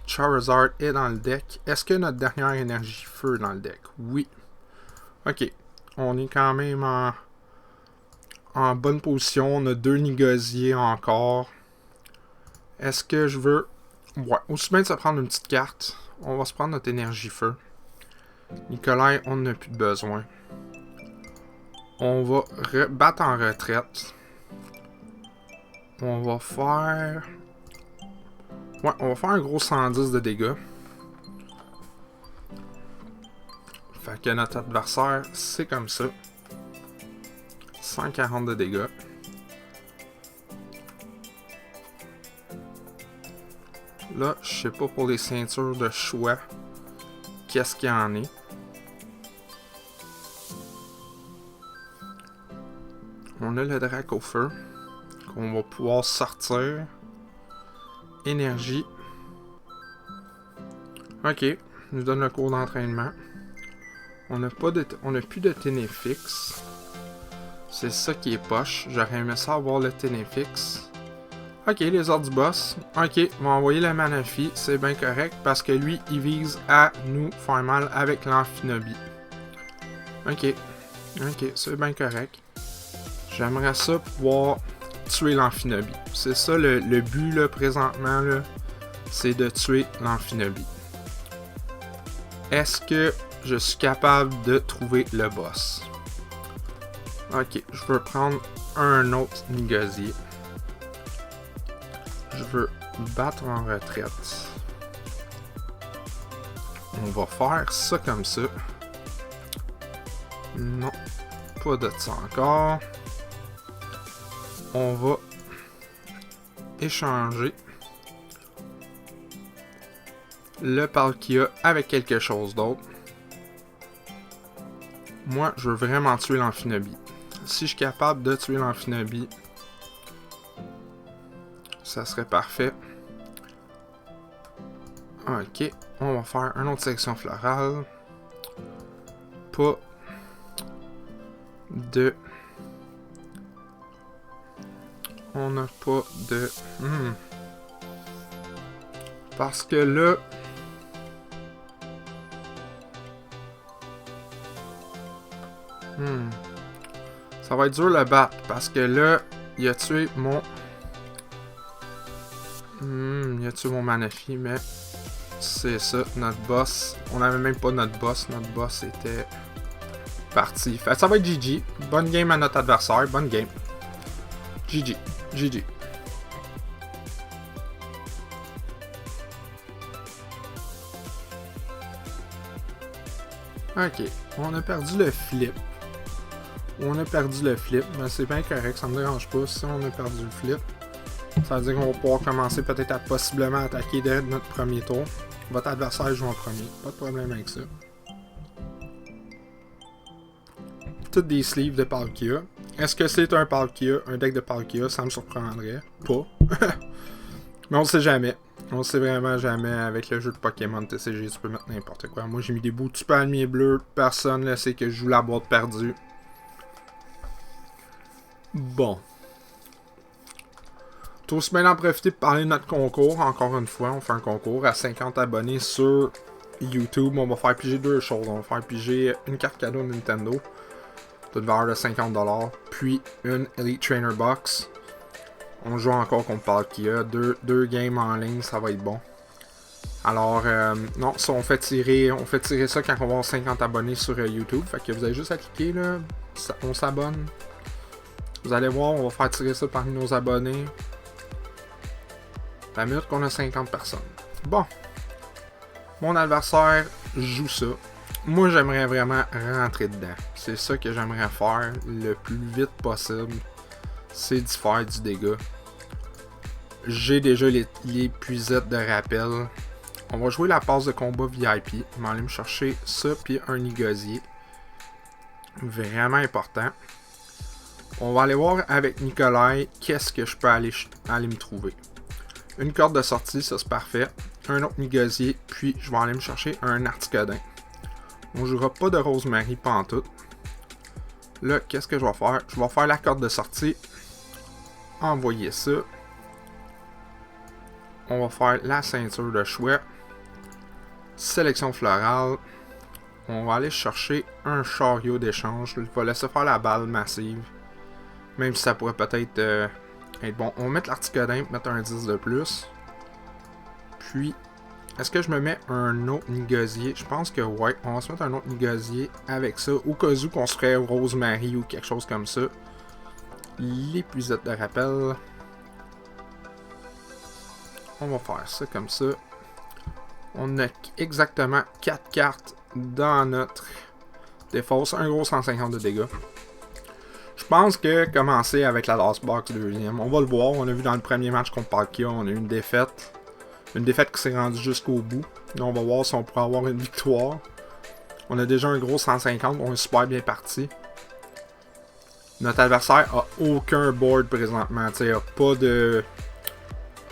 Charizard est dans le deck. Est-ce que notre dernière énergie feu est dans le deck? Oui. Ok, on est quand même en bonne position. On a 2 Nigosiers encore. Est-ce que je veux... Ouais, aussi bien de se prendre une petite carte. On va se prendre notre énergie feu. Nikolai, on n'a plus de besoin. On va battre en retraite. On va faire... Ouais, on va faire un gros 110 de dégâts. Fait que notre adversaire, c'est comme ça. 140 de dégâts. Là, je sais pas pour les ceintures de choix, qu'est-ce qu'il y en est. On a le drac au feu, qu'on va pouvoir sortir. Énergie. Ok, nous donne le cours d'entraînement. On n'a plus de Ténéfix. C'est ça qui est poche. J'aurais aimé ça avoir le Ténéfix. Ok, les ordres du boss. Ok, on va envoyer le Manaphy. C'est bien correct parce que lui, il vise à nous faire mal avec l'Amphinobie. Ok, c'est bien correct. J'aimerais ça pouvoir tuer l'Amphinobie. C'est ça le but là, présentement, là, c'est de tuer l'Amphinobie. Est-ce que je suis capable de trouver le boss? Ok, je veux prendre un autre Nigosier. Je veux battre en retraite. On va faire ça comme ça. Non, pas de ça encore. On va échanger le Palkia avec quelque chose d'autre. Moi, je veux vraiment tuer l'Amphinobie. Si je suis capable de tuer l'Amphinobie, ça serait parfait. Ok, on va faire une autre section florale. Pas de... On n'a pas de... Parce que là... Ça va être dur le battre. Parce que là, il a tué mon... il a tué mon Manaphy, mais... C'est ça, notre boss. On n'avait même pas notre boss. Notre boss était... parti. Fait, ça va être GG. Bonne game à notre adversaire. Bonne game. GG. GG. Ok. On a perdu le flip. On a perdu le flip. Mais c'est bien correct. Ça me dérange pas si on a perdu le flip. Ça veut dire qu'on va pouvoir commencer peut-être à possiblement attaquer dès notre premier tour. Votre adversaire joue en premier. Pas de problème avec ça. Toutes des sleeves de Palkia. Est-ce que c'est un Palkia, un deck de Palkia? Ça me surprendrait. Pas. Mais on sait jamais. On sait vraiment jamais. Avec le jeu de Pokémon TCG, tu peux mettre n'importe quoi. Moi, j'ai mis des bouts de palmiers bleus. Personne ne sait que je joue la boîte perdue. Bon. Tout aussi bien en profiter pour parler de notre concours. Encore une fois, on fait un concours à 50 abonnés sur YouTube. On va faire piger deux choses. On va faire piger une carte cadeau Nintendo. Toute valeur de 50$. Puis une Elite Trainer Box. On joue encore contre Palkia. Deux games en ligne, ça va être bon. Alors, non, ça, on fait tirer ça quand on va avoir 50 abonnés sur YouTube. Fait que vous avez juste à cliquer là. On s'abonne. Vous allez voir, on va faire tirer ça parmi nos abonnés. La minute qu'on a 50 personnes. Bon. Mon adversaire joue ça. Moi, j'aimerais vraiment rentrer dedans. C'est ça que j'aimerais faire le plus vite possible. C'est d'y faire du dégât. J'ai déjà les puisettes de rappel. On va jouer la passe de combat VIP. On va aller me chercher ça puis un Nigosier. Vraiment important. On va aller voir avec Nikolai qu'est-ce que je peux aller me trouver. Une corde de sortie, ça c'est parfait. Un autre Nigosier, puis je vais aller me chercher un Articodin. On jouera pas de Rosemary pantoute. Là, qu'est-ce que je vais faire? Je vais faire la corde de sortie. Envoyer ça. On va faire la ceinture de chouette. Sélection florale. On va aller chercher un chariot d'échange. Je vais laisser faire la balle massive. Même si ça pourrait peut-être être bon. On va mettre l'Articodin, mettre un 10 de plus. Puis, est-ce que je me mets un autre Nigosier? Je pense que ouais. On va se mettre un autre Nigosier avec ça. Au cas où qu'on se ferait Rosemary ou quelque chose comme ça. Les puisettes de rappel. On va faire ça comme ça. On a exactement 4 cartes dans notre défausse. Un gros 150 de dégâts. Je pense que commencer avec la Last Box deuxième. On va le voir. On a vu dans le premier match contre Palkia. On a eu une défaite. Une défaite qui s'est rendue jusqu'au bout. Là, on va voir si on pourra avoir une victoire. On a déjà un gros 150. On est super bien parti. Notre adversaire a aucun board présentement. Il n'a pas de...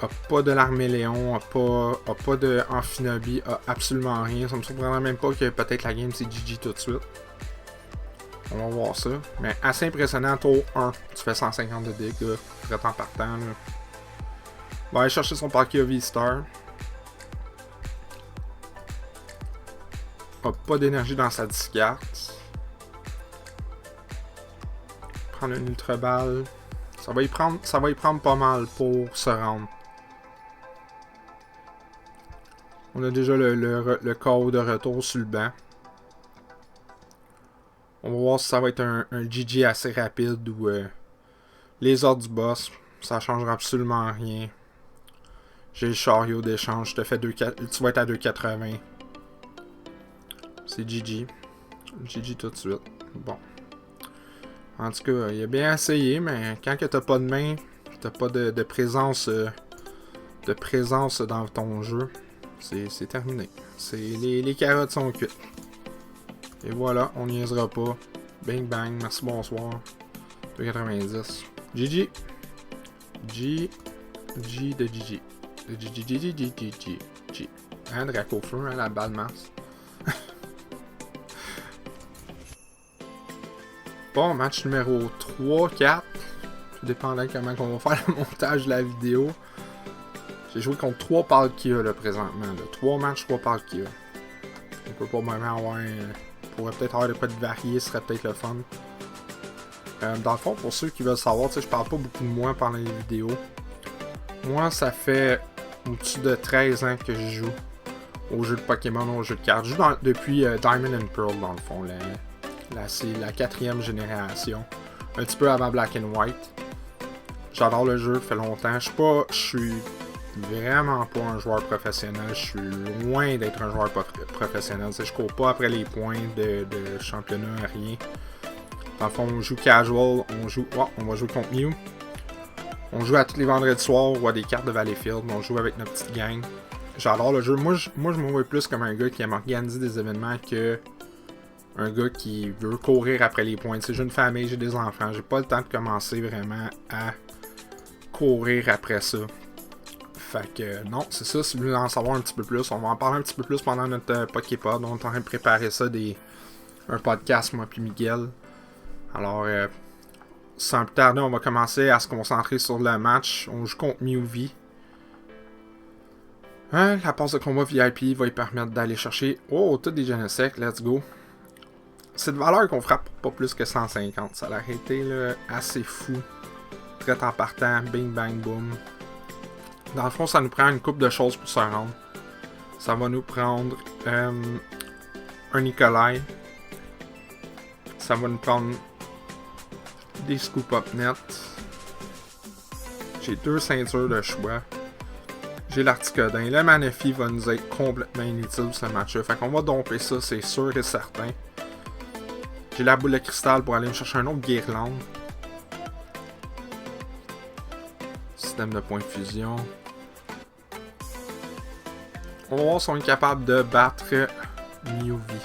A pas de l'Arméléon, a pas de Amphinobie, a absolument rien. Ça me surprendrait même pas que peut-être la game c'est GG tout de suite. On va voir ça. Mais assez impressionnant, tour 1. Tu fais 150 de dégâts, très en partant. Là. On va aller chercher son Palkia V-Star. A pas d'énergie dans sa discarte. Prendre une Ultra Balle. Ça va y prendre pas mal pour se rendre. On a déjà le KO de retour sur le banc. On va voir si ça va être un GG assez rapide ou les ordres du boss. Ça changera absolument rien. J'ai le chariot d'échange. Tu vas être à 2,80. C'est GG. GG tout de suite. Bon. En tout cas, il a bien essayé, mais quand t'as pas de main, t'as pas de présence dans ton jeu, c'est terminé. Les carottes sont cuites. Et voilà, on niaisera pas. Bing bang, merci, bonsoir. 2,90. GG. G de GG. G. Hein, Dracofeu, hein, la balle masse. Bon, match numéro 3, 4. Tout dépendant de comment on va faire le montage de la vidéo. J'ai joué contre 3 Palkia là, présentement. Là. 3 matchs, 3 Palkia. On peut pas vraiment avoir. On pourrait peut-être avoir des points de variés, ce serait peut-être le fun. Dans le fond, pour ceux qui veulent savoir, je parle pas beaucoup de moi pendant les vidéos. Moi, ça fait au-dessus de 13 ans que je joue au jeu de Pokémon, au jeu de cartes. Je joue depuis Diamond and Pearl, dans le fond. C'est la 4e génération. Un petit peu avant Black and White. J'adore le jeu, ça fait longtemps. Je suis vraiment pas un joueur professionnel. Je suis loin d'être un joueur professionnel. Je cours pas après les points de championnat, rien. Dans le fond, on joue casual. On va jouer contre Mew. On joue à tous les vendredis soirs. On voit des cartes de Valleyfield. On joue avec notre petite gang. J'adore le jeu. Moi, je me vois plus comme un gars qui aime organiser des événements que un gars qui veut courir après les points. J'ai une famille, j'ai des enfants. J'ai pas le temps de commencer vraiment à courir après ça. Fait que non, c'est ça. Si vous voulez en savoir un petit peu plus, on va en parler un petit peu plus pendant notre Poképod. On est en train de préparer ça, un podcast, moi puis Miguel. Alors, sans plus tarder, on va commencer à se concentrer sur le match. On joue contre Mewtwo. La passe de combat VIP va lui permettre d'aller chercher... Oh, tout des Genesect, let's go. C'est de valeur qu'on frappe pas plus que 150. Ça a été là, assez fou. Très en partant, bing bang boom. Dans le fond, ça nous prend une couple de choses pour se rendre. Ça va nous prendre un Nikolai. Ça va nous prendre des Scoop Up Net. J'ai 2 ceintures de choix. J'ai l'Articodin. Le Manaphy va nous être complètement inutile ce match-là. Fait qu'on va domper ça, c'est sûr et certain. J'ai la boule de cristal pour aller me chercher un autre Guirlande. Système de points de fusion. On va voir si on est capable de battre Mewtwo.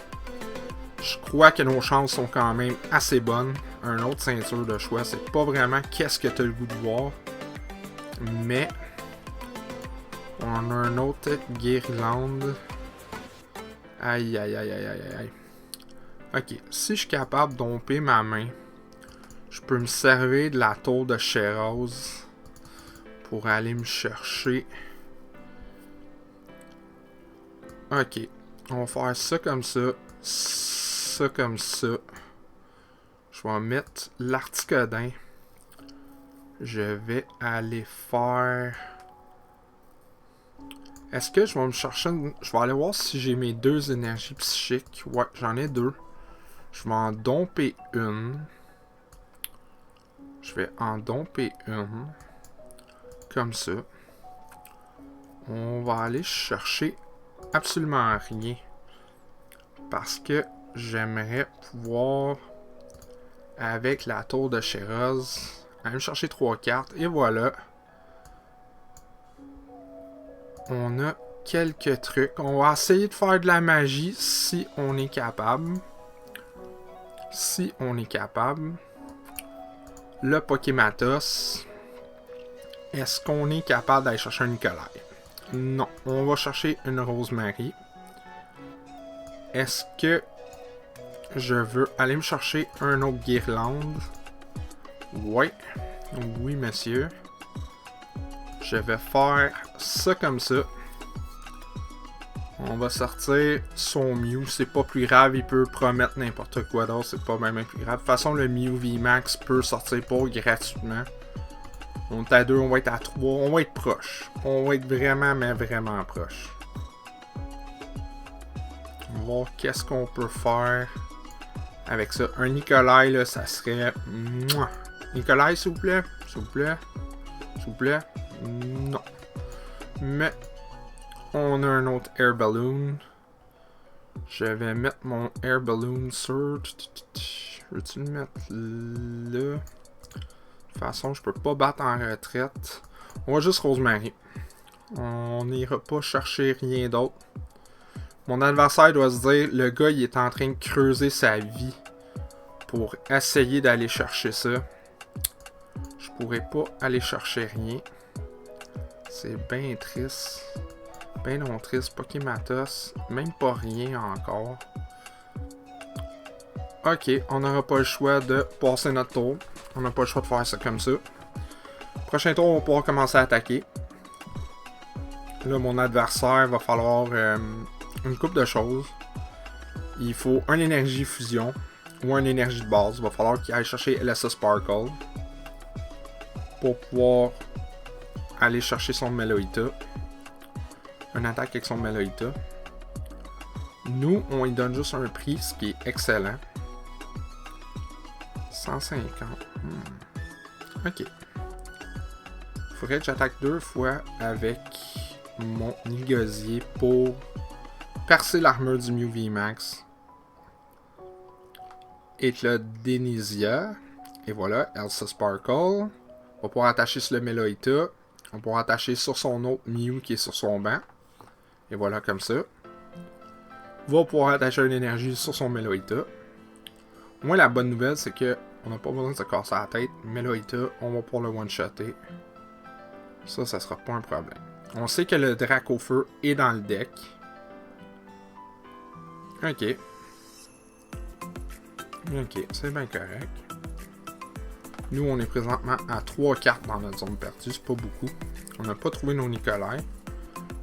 Je crois que nos chances sont quand même assez bonnes. Un autre ceinture de choix, c'est pas vraiment qu'est-ce que tu as le goût de voir. Mais on a un autre Guirlande. Aïe aïe aïe aïe aïe aïe. Ok, si je suis capable d'omper ma main, je peux me servir de la tour de Sheraz pour aller me chercher. Ok, on va faire ça comme ça, ça comme ça. Je vais mettre l'Articodin. Je vais aller faire... Est-ce que je vais me chercher... Je vais aller voir si j'ai mes 2 énergies psychiques. Ouais, j'en ai 2. Je vais en domper une. Je vais en domper une. Comme ça. On va aller chercher absolument rien. Parce que j'aimerais pouvoir, avec la tour de Sheraz, aller me chercher 3 cartes. Et voilà. On a quelques trucs. On va essayer de faire de la magie si on est capable. Si on est capable. Le Pokématos. Est-ce qu'on est capable d'aller chercher un Nikolai? Non. On va chercher une Rosemary. Est-ce que je veux aller me chercher un autre Guirlande? Ouais. Oui, monsieur. Je vais faire ça comme ça. On va sortir son Mew. C'est pas plus grave. Il peut promettre n'importe quoi d'autre. C'est pas même plus grave. De toute façon, le Mew VMAX peut sortir pour gratuitement. On est à 2, on va être à 3, on va être proche. On va être vraiment, mais vraiment proche. On va voir qu'est-ce qu'on peut faire avec ça. Un Nikolai, là, ça serait... Mouah. Nikolai, s'il vous plaît. S'il vous plaît. S'il vous plaît. Non. Mais on a un autre Air Balloon. Je vais mettre mon Air Balloon sur... Veux-tu le mettre là? De toute façon, je peux pas battre en retraite. On va juste Rosemary. On n'ira pas chercher rien d'autre. Mon adversaire doit se dire, le gars, il est en train de creuser sa vie pour essayer d'aller chercher ça. Je pourrais pas aller chercher rien. C'est bien triste. Ben non triste. Pokématos. Même pas rien encore. Ok, on n'aura pas le choix de passer notre tour. On n'a pas le choix de faire ça comme ça. Prochain tour, on va pouvoir commencer à attaquer. Là, mon adversaire va falloir une couple de choses. Il faut un énergie fusion ou un énergie de base. Il va falloir qu'il aille chercher LSA Sparkle pour pouvoir aller chercher son Meloita. Une attaque avec son Meloita. Nous, on lui donne juste un prix, ce qui est excellent. 150. Ok. Faudrait que j'attaque 2 fois avec mon Nigosier pour percer l'armure du Mew VMAX. Et le Denisia. Et voilà, Elsa Sparkle. On va pouvoir attacher sur le Meloita. On va pouvoir attacher sur son autre Mew qui est sur son banc. Et voilà, comme ça. On va pouvoir attacher une énergie sur son Meloita. Moi, la bonne nouvelle, c'est que on n'a pas besoin de se casser la tête. Meloita, on va pouvoir le one-shotter. Ça sera pas un problème. On sait que le Drac au feu est dans le deck. Ok. Ok, c'est bien correct. Nous, on est présentement à 3 cartes dans notre zone perdue. C'est pas beaucoup. On n'a pas trouvé nos Nikolai.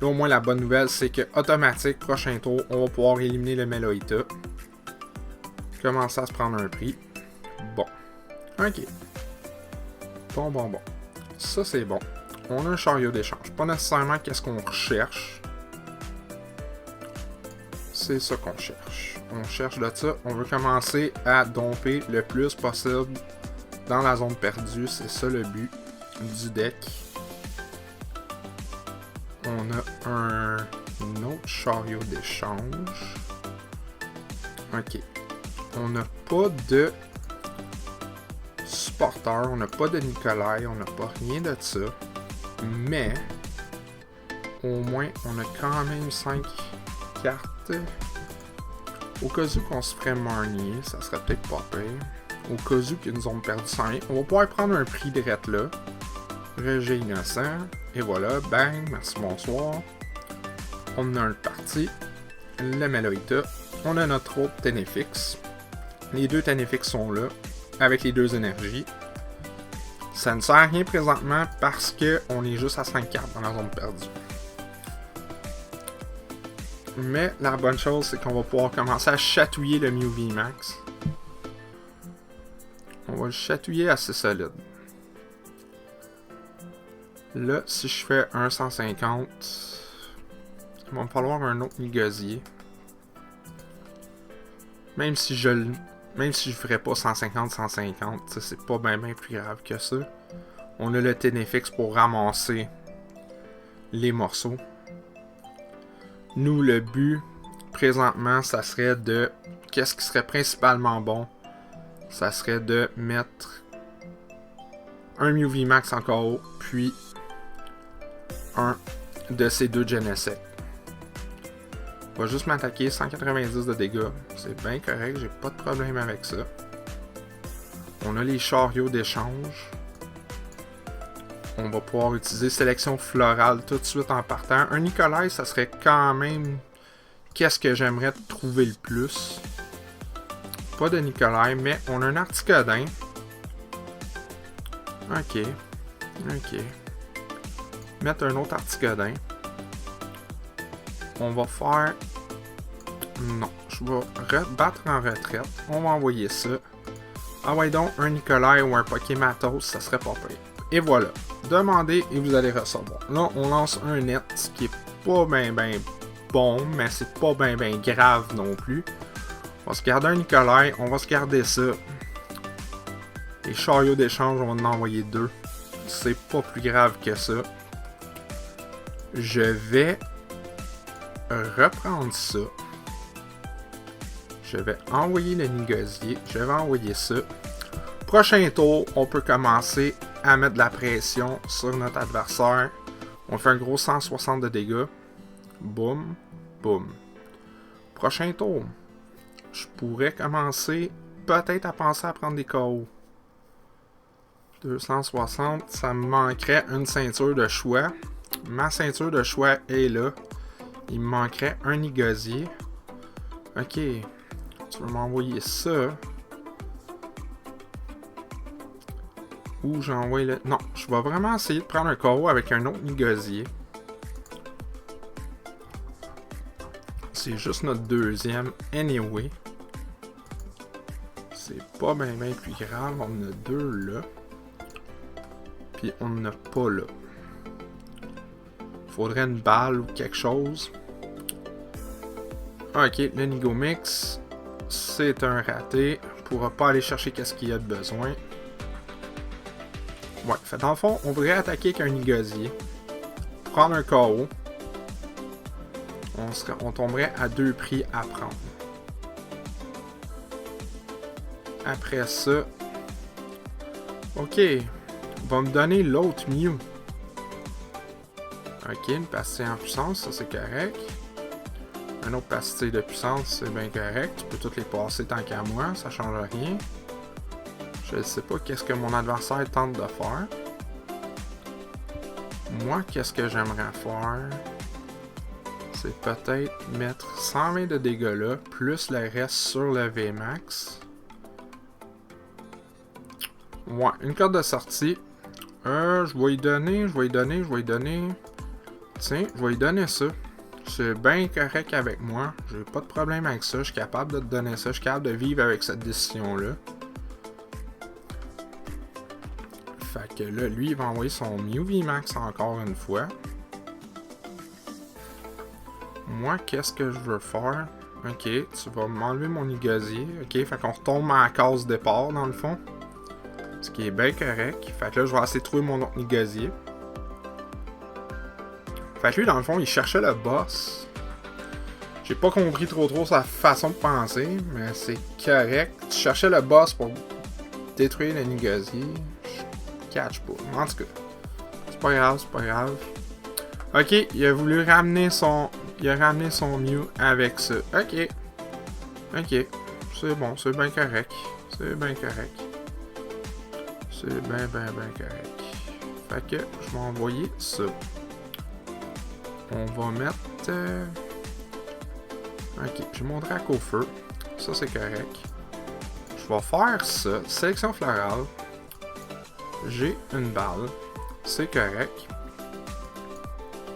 Là, au moins, la bonne nouvelle, c'est que automatique, prochain tour, on va pouvoir éliminer le Meloita. Commencer à se prendre un prix. Bon. Ok. Bon. Ça, c'est bon. On a un chariot d'échange. Pas nécessairement qu'est-ce qu'on recherche. C'est ça qu'on cherche. On cherche de ça. On veut commencer à domper le plus possible dans la zone perdue. C'est ça le but du deck. On a un autre chariot d'échange. Ok. On n'a pas de supporter, on n'a pas de Nikolai, on n'a pas rien de ça. Mais, au moins, on a quand même 5 cartes. Au cas où qu'on se ferait Marnier, ça serait peut-être pas pire. Au cas où qu'il y a une zone perdue sans rien, on va pouvoir prendre un prix direct là. Rejet innocent. Et voilà, bang, merci, bonsoir. On a un parti. Le Meloita. On a notre autre Tenefix. Les deux Tenefix sont là, avec les deux énergies. Ça ne sert à rien présentement parce qu'on est juste à 5 cartes dans la zone perdue. Mais la bonne chose, c'est qu'on va pouvoir commencer à chatouiller le Mew VMAX. On va le chatouiller assez solide. Là, si je fais un 150, il va me falloir un autre Nigosier. Même si je ferais pas 150, c'est pas bien plus grave que ça. On a le Tenefix pour ramasser les morceaux. Nous, le but, présentement, ça serait de... Qu'est-ce qui serait principalement bon? Ça serait de mettre un Mew VMAX encore haut, puis un de ces deux Genesect. Va juste m'attaquer, 190 de dégâts. C'est bien correct, j'ai pas de problème avec ça. On a les chariots d'échange. On va pouvoir utiliser sélection florale tout de suite en partant. Un Nikolai, ça serait quand même... Qu'est-ce que j'aimerais trouver le plus? Pas de Nikolai, mais on a un Articodin. Ok. Mettre un autre Articodin. On va faire... Non, je vais battre en retraite. On va envoyer ça. Ah ouais donc, un Nikolai ou un Pokématos, ça serait pas pire. Et voilà. demander et vous allez recevoir. Là, on lance un net, ce qui est pas ben bon, mais c'est pas ben grave non plus. On va se garder un Nikolai, on va se garder ça. Les chariots d'échange, on va en envoyer 2. C'est pas plus grave que ça. Je vais reprendre ça. Je vais envoyer le négocier. Je vais envoyer ça. Prochain tour, on peut commencer à mettre de la pression sur notre adversaire. On fait un gros 160 de dégâts. Boum, boum. Prochain tour, je pourrais commencer peut-être à penser à prendre des KO. 260, ça me manquerait une ceinture de choix. Ma ceinture de choix est là. Il me manquerait un négocier. Ok, tu veux m'envoyer ça. Ou j'envoie le... Non, je vais vraiment essayer de prendre un KO avec un autre négocier. C'est juste notre deuxième anyway. C'est pas bien plus grave. On en a 2 là. Puis on n'en a pas là. Faudrait une balle ou quelque chose. Ok, le Nigomix, c'est un raté. On pourra pas aller chercher qu'est-ce qu'il y a de besoin. Ouais, fait dans le fond, on voudrait attaquer avec un négocier. Prendre un KO. On tomberait à 2 prix à prendre. Après ça... Ok. Va me donner l'autre Mew. Ok, une pastille en puissance, ça c'est correct. Un autre pastille de puissance, c'est bien correct. Tu peux toutes les passer tant qu'à moi, ça change rien. Je ne sais pas qu'est-ce que mon adversaire tente de faire. Moi, qu'est-ce que j'aimerais faire? C'est peut-être mettre 120 de dégâts là, plus le reste sur le VMAX. Ouais, une carte de sortie. Je vais y donner. Tiens, je vais y donner ça. C'est bien correct avec moi. J'ai pas de problème avec ça. Je suis capable de te donner ça. Je suis capable de vivre avec cette décision-là. Fait que là, lui, il va envoyer son Mew VMAX encore une fois. Moi, qu'est-ce que je veux faire? Ok, tu vas m'enlever mon négocier. Ok, fait qu'on retombe à la case départ, dans le fond. Ce qui est bien correct. Fait que là, je vais essayer de trouver mon autre négocier. Fait que lui, dans le fond, il cherchait le boss. J'ai pas compris trop sa façon de penser, mais c'est correct. Tu cherchais le boss pour détruire le négocier. Je catch pas. En tout cas, c'est pas grave. Ok, il a voulu ramener son... Il a ramené son Mew avec ça. Ok. C'est bon, c'est bien correct. C'est bien correct. Fait que je vais envoyer ça. On va mettre... Ok, j'ai mon drac au feu. Ça, c'est correct. Je vais faire ça. Sélection florale. J'ai une balle. C'est correct.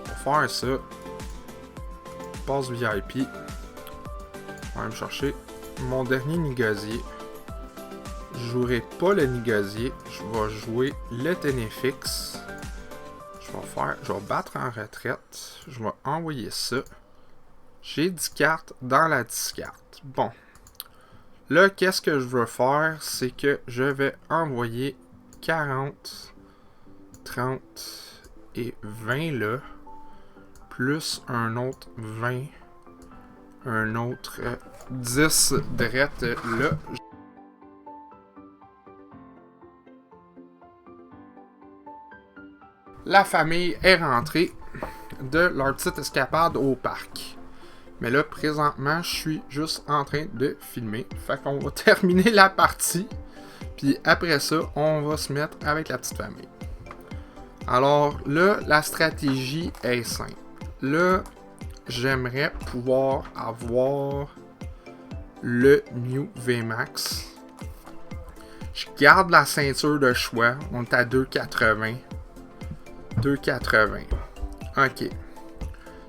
On va faire ça. Passe VIP. Je vais me chercher mon dernier négocier. Je jouerai pas le négocier. Je vais jouer le Ténéfix. Je vais battre en retraite. Je vais envoyer ça. J'ai 10 cartes dans la discarte. Bon. Là, qu'est-ce que je veux faire? C'est que je vais envoyer 40, 30 et 20 là. Plus un autre 20. Un autre 10 drettes là. La famille est rentrée de leur petite escapade au parc. Mais là, présentement, je suis juste en train de filmer. Fait qu'on va terminer la partie. Puis après ça, on va se mettre avec la petite famille. Alors là, la stratégie est simple. Là, j'aimerais pouvoir avoir le Mew VMAX. Je garde la ceinture de choix. On est à 2,80. 2,80. Ok.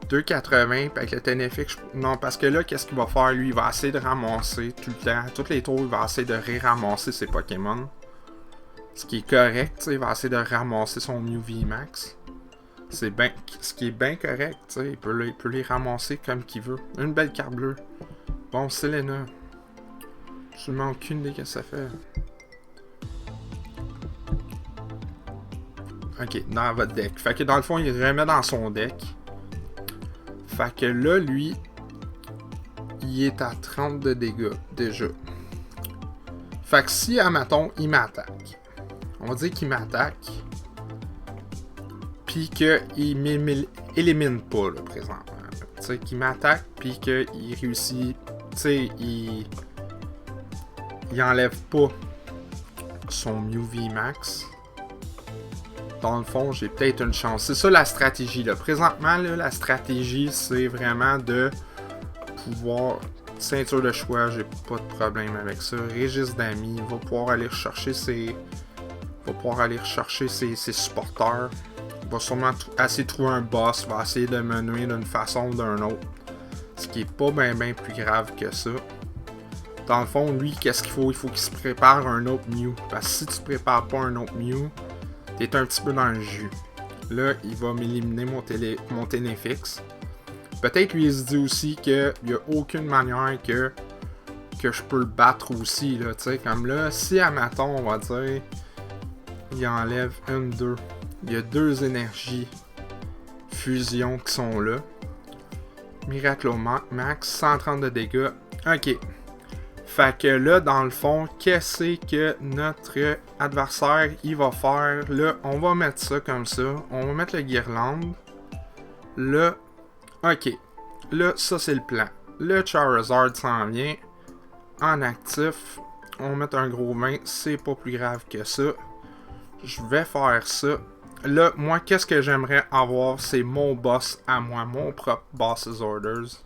2,80. Avec le Ténéfix. Non, parce que là, qu'est-ce qu'il va faire? Lui, il va essayer de ramasser tout le temps. Tous les tours, il va essayer de ramasser ses Pokémon. Ce qui est correct, tu sais, il va essayer de ramasser son Mew VMAX. C'est bien, ce qui est bien correct, tu sais, il peut les ramasser comme qu'il veut. Une belle carte bleue. Bon, Selena. Je n'ai aucune idée que ça fait. Ok, dans votre deck. Fait que dans le fond, il remet dans son deck. Fait que là, lui, il est à 30 de dégâts, déjà. Fait que si, admettons, il m'attaque. On va dire qu'il m'attaque. Puis qu'il m'élimine pas, là, présentement. Tu sais, qu'il m'attaque, puis qu'il réussit... Tu sais, il enlève pas son Mew VMAX. Dans le fond, j'ai peut-être une chance. C'est ça la stratégie, là. Présentement, là, la stratégie, c'est vraiment de pouvoir... Ceinture de choix, j'ai pas de problème avec ça. Registre d'amis, va pouvoir aller rechercher ses... ses supporters. Va sûrement essayer de trouver un boss, va essayer de mener d'une façon ou d'une autre. Ce qui est pas bien plus grave que ça. Dans le fond, lui, qu'est-ce qu'il faut? Il faut qu'il se prépare un autre Mew. Parce que si tu prépares pas un autre Mew, t'es un petit peu dans le jus. Là, il va m'éliminer mon Ténéfix. Peut-être lui, il se dit aussi qu'il n'y a aucune manière que je peux le battre aussi. Là, tu sais, comme là, si à maton, on va dire, il enlève une, deux. Il y a deux énergies fusion qui sont là. Miraclo Max, 130 de dégâts. Ok. Fait que là, dans le fond, qu'est-ce que notre adversaire il va faire? Là, on va mettre ça comme ça. On va mettre le guirlande. Là, ok. Là, ça c'est le plan. Le Charizard s'en vient. En actif. On va mettre un gros 20. C'est pas plus grave que ça. Je vais faire ça. Là, moi, qu'est-ce que j'aimerais avoir? C'est mon boss à moi. Mon propre boss's orders.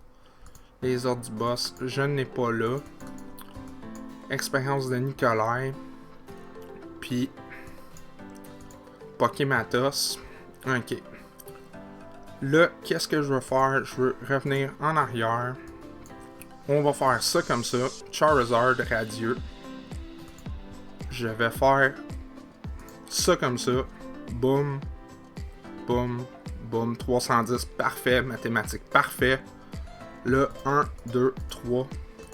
Les ordres du boss, je n'ai pas là. Expérience de Nikolai. Puis Pokématos. Ok. Là, qu'est-ce que je veux faire? Je veux revenir en arrière. On va faire ça comme ça. Charizard radieux. Je vais faire ça comme ça. Boum. Boum. Boum. 310. Parfait. Mathématiques. Parfait. Là, 1, 2, 3.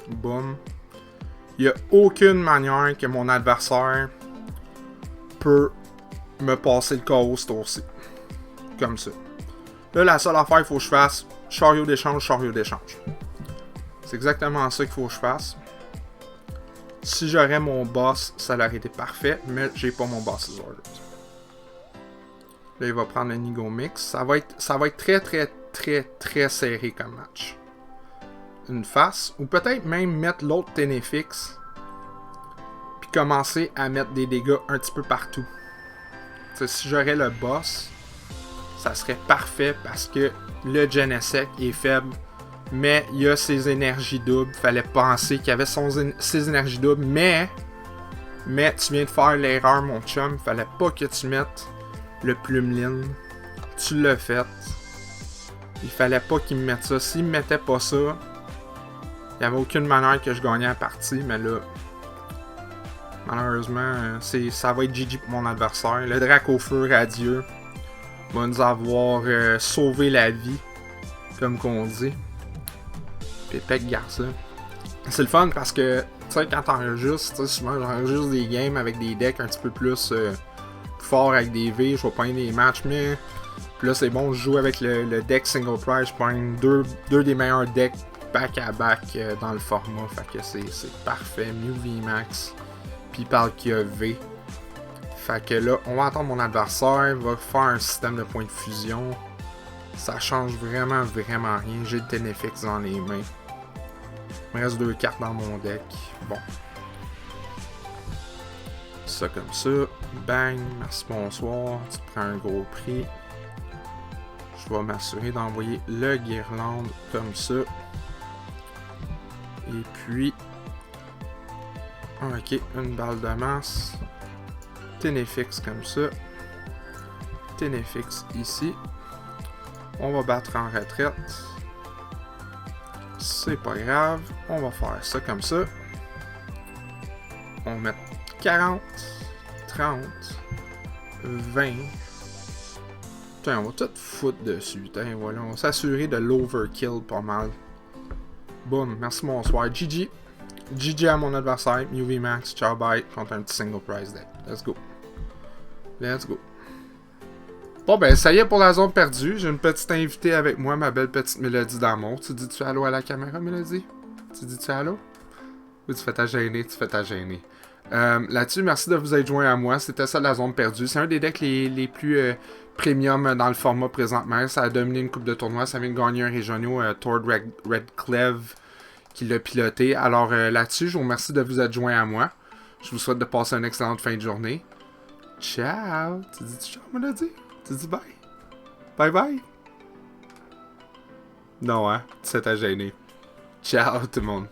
Boum. Il n'y a aucune manière que mon adversaire peut me passer le chaos ce tour-ci. Comme ça. Là, la seule affaire qu'il faut que je fasse, chariot d'échange, chariot d'échange. C'est exactement ça qu'il faut que je fasse. Si j'aurais mon boss, ça aurait été parfait, mais j'ai pas mon boss's orders. Là, il va prendre le Nigo Mix. Ça va être très serré comme match. Une face, ou peut-être même mettre l'autre Ténéfix, puis commencer à mettre des dégâts un petit peu partout. T'sais, si j'aurais le boss, ça serait parfait parce que le Genesect est faible, mais il a ses énergies doubles. Fallait penser qu'il avait ses énergies doubles, mais tu viens de faire l'erreur, mon chum. Fallait pas que tu mettes le Plumeline. Tu l'as fait. Il fallait pas qu'il me mette ça. S'il me mettait pas ça, il n'y avait aucune manière que je gagnais la partie, mais là, malheureusement, ça va être GG pour mon adversaire. Le Drac au feu radieux va nous avoir sauvé la vie, comme qu'on dit. Pépec Garça. C'est le fun parce que, tu sais, quand t'enregistres, souvent j'enregistre des games avec des decks un petit peu plus forts avec des V, je vais pas des matchs, mais puis là c'est bon, je joue avec le deck single prize, je prends deux des meilleurs decks back-à-back dans le format, fait que c'est parfait. Mew VMAX, puis il parle qu'il y a V. Fait que là, on va attendre mon adversaire, va faire un système de points de fusion. Ça change vraiment rien. J'ai le Ténéfix dans les mains. Il me reste 2 cartes dans mon deck. Bon. Ça comme ça. Bang. Merci, bonsoir. Tu te prends un gros prix. Je vais m'assurer d'envoyer le guirlande comme ça. Et puis... ok, une balle de masse. Ténéfix comme ça. Ténéfix ici. On va battre en retraite. C'est pas grave. On va faire ça comme ça. On va mettre 40, 30, 20. Putain, on va tout foutre dessus. Putain, voilà, on va s'assurer de l'overkill pas mal. Boum, merci, bonsoir. GG. GG à mon adversaire. UV Max, ciao, bye. Contre un petit single prize deck. Let's go. Let's go. Bon, ben, ça y est pour la zone perdue. J'ai une petite invitée avec moi, ma belle petite Mélodie d'amour. Tu dis-tu allô à la caméra, Mélodie? Tu dis-tu allô? Ou tu fais ta gênée? Tu fais ta gênée. Là-dessus, merci de vous être joint à moi. C'était ça la zone perdue. C'est un des decks les plus premium dans le format présentement. Ça a dominé une coupe de tournoi. Ça vient de gagner un régional, Tord Redcleve, qui l'a piloté. Alors là-dessus, je vous remercie de vous être joint à moi. Je vous souhaite de passer une excellente fin de journée. Ciao! Tu dis ciao, Mélodie? Tu dis bye? Bye bye? Non, hein? Tu sais, t'as gêné. Ciao tout le monde.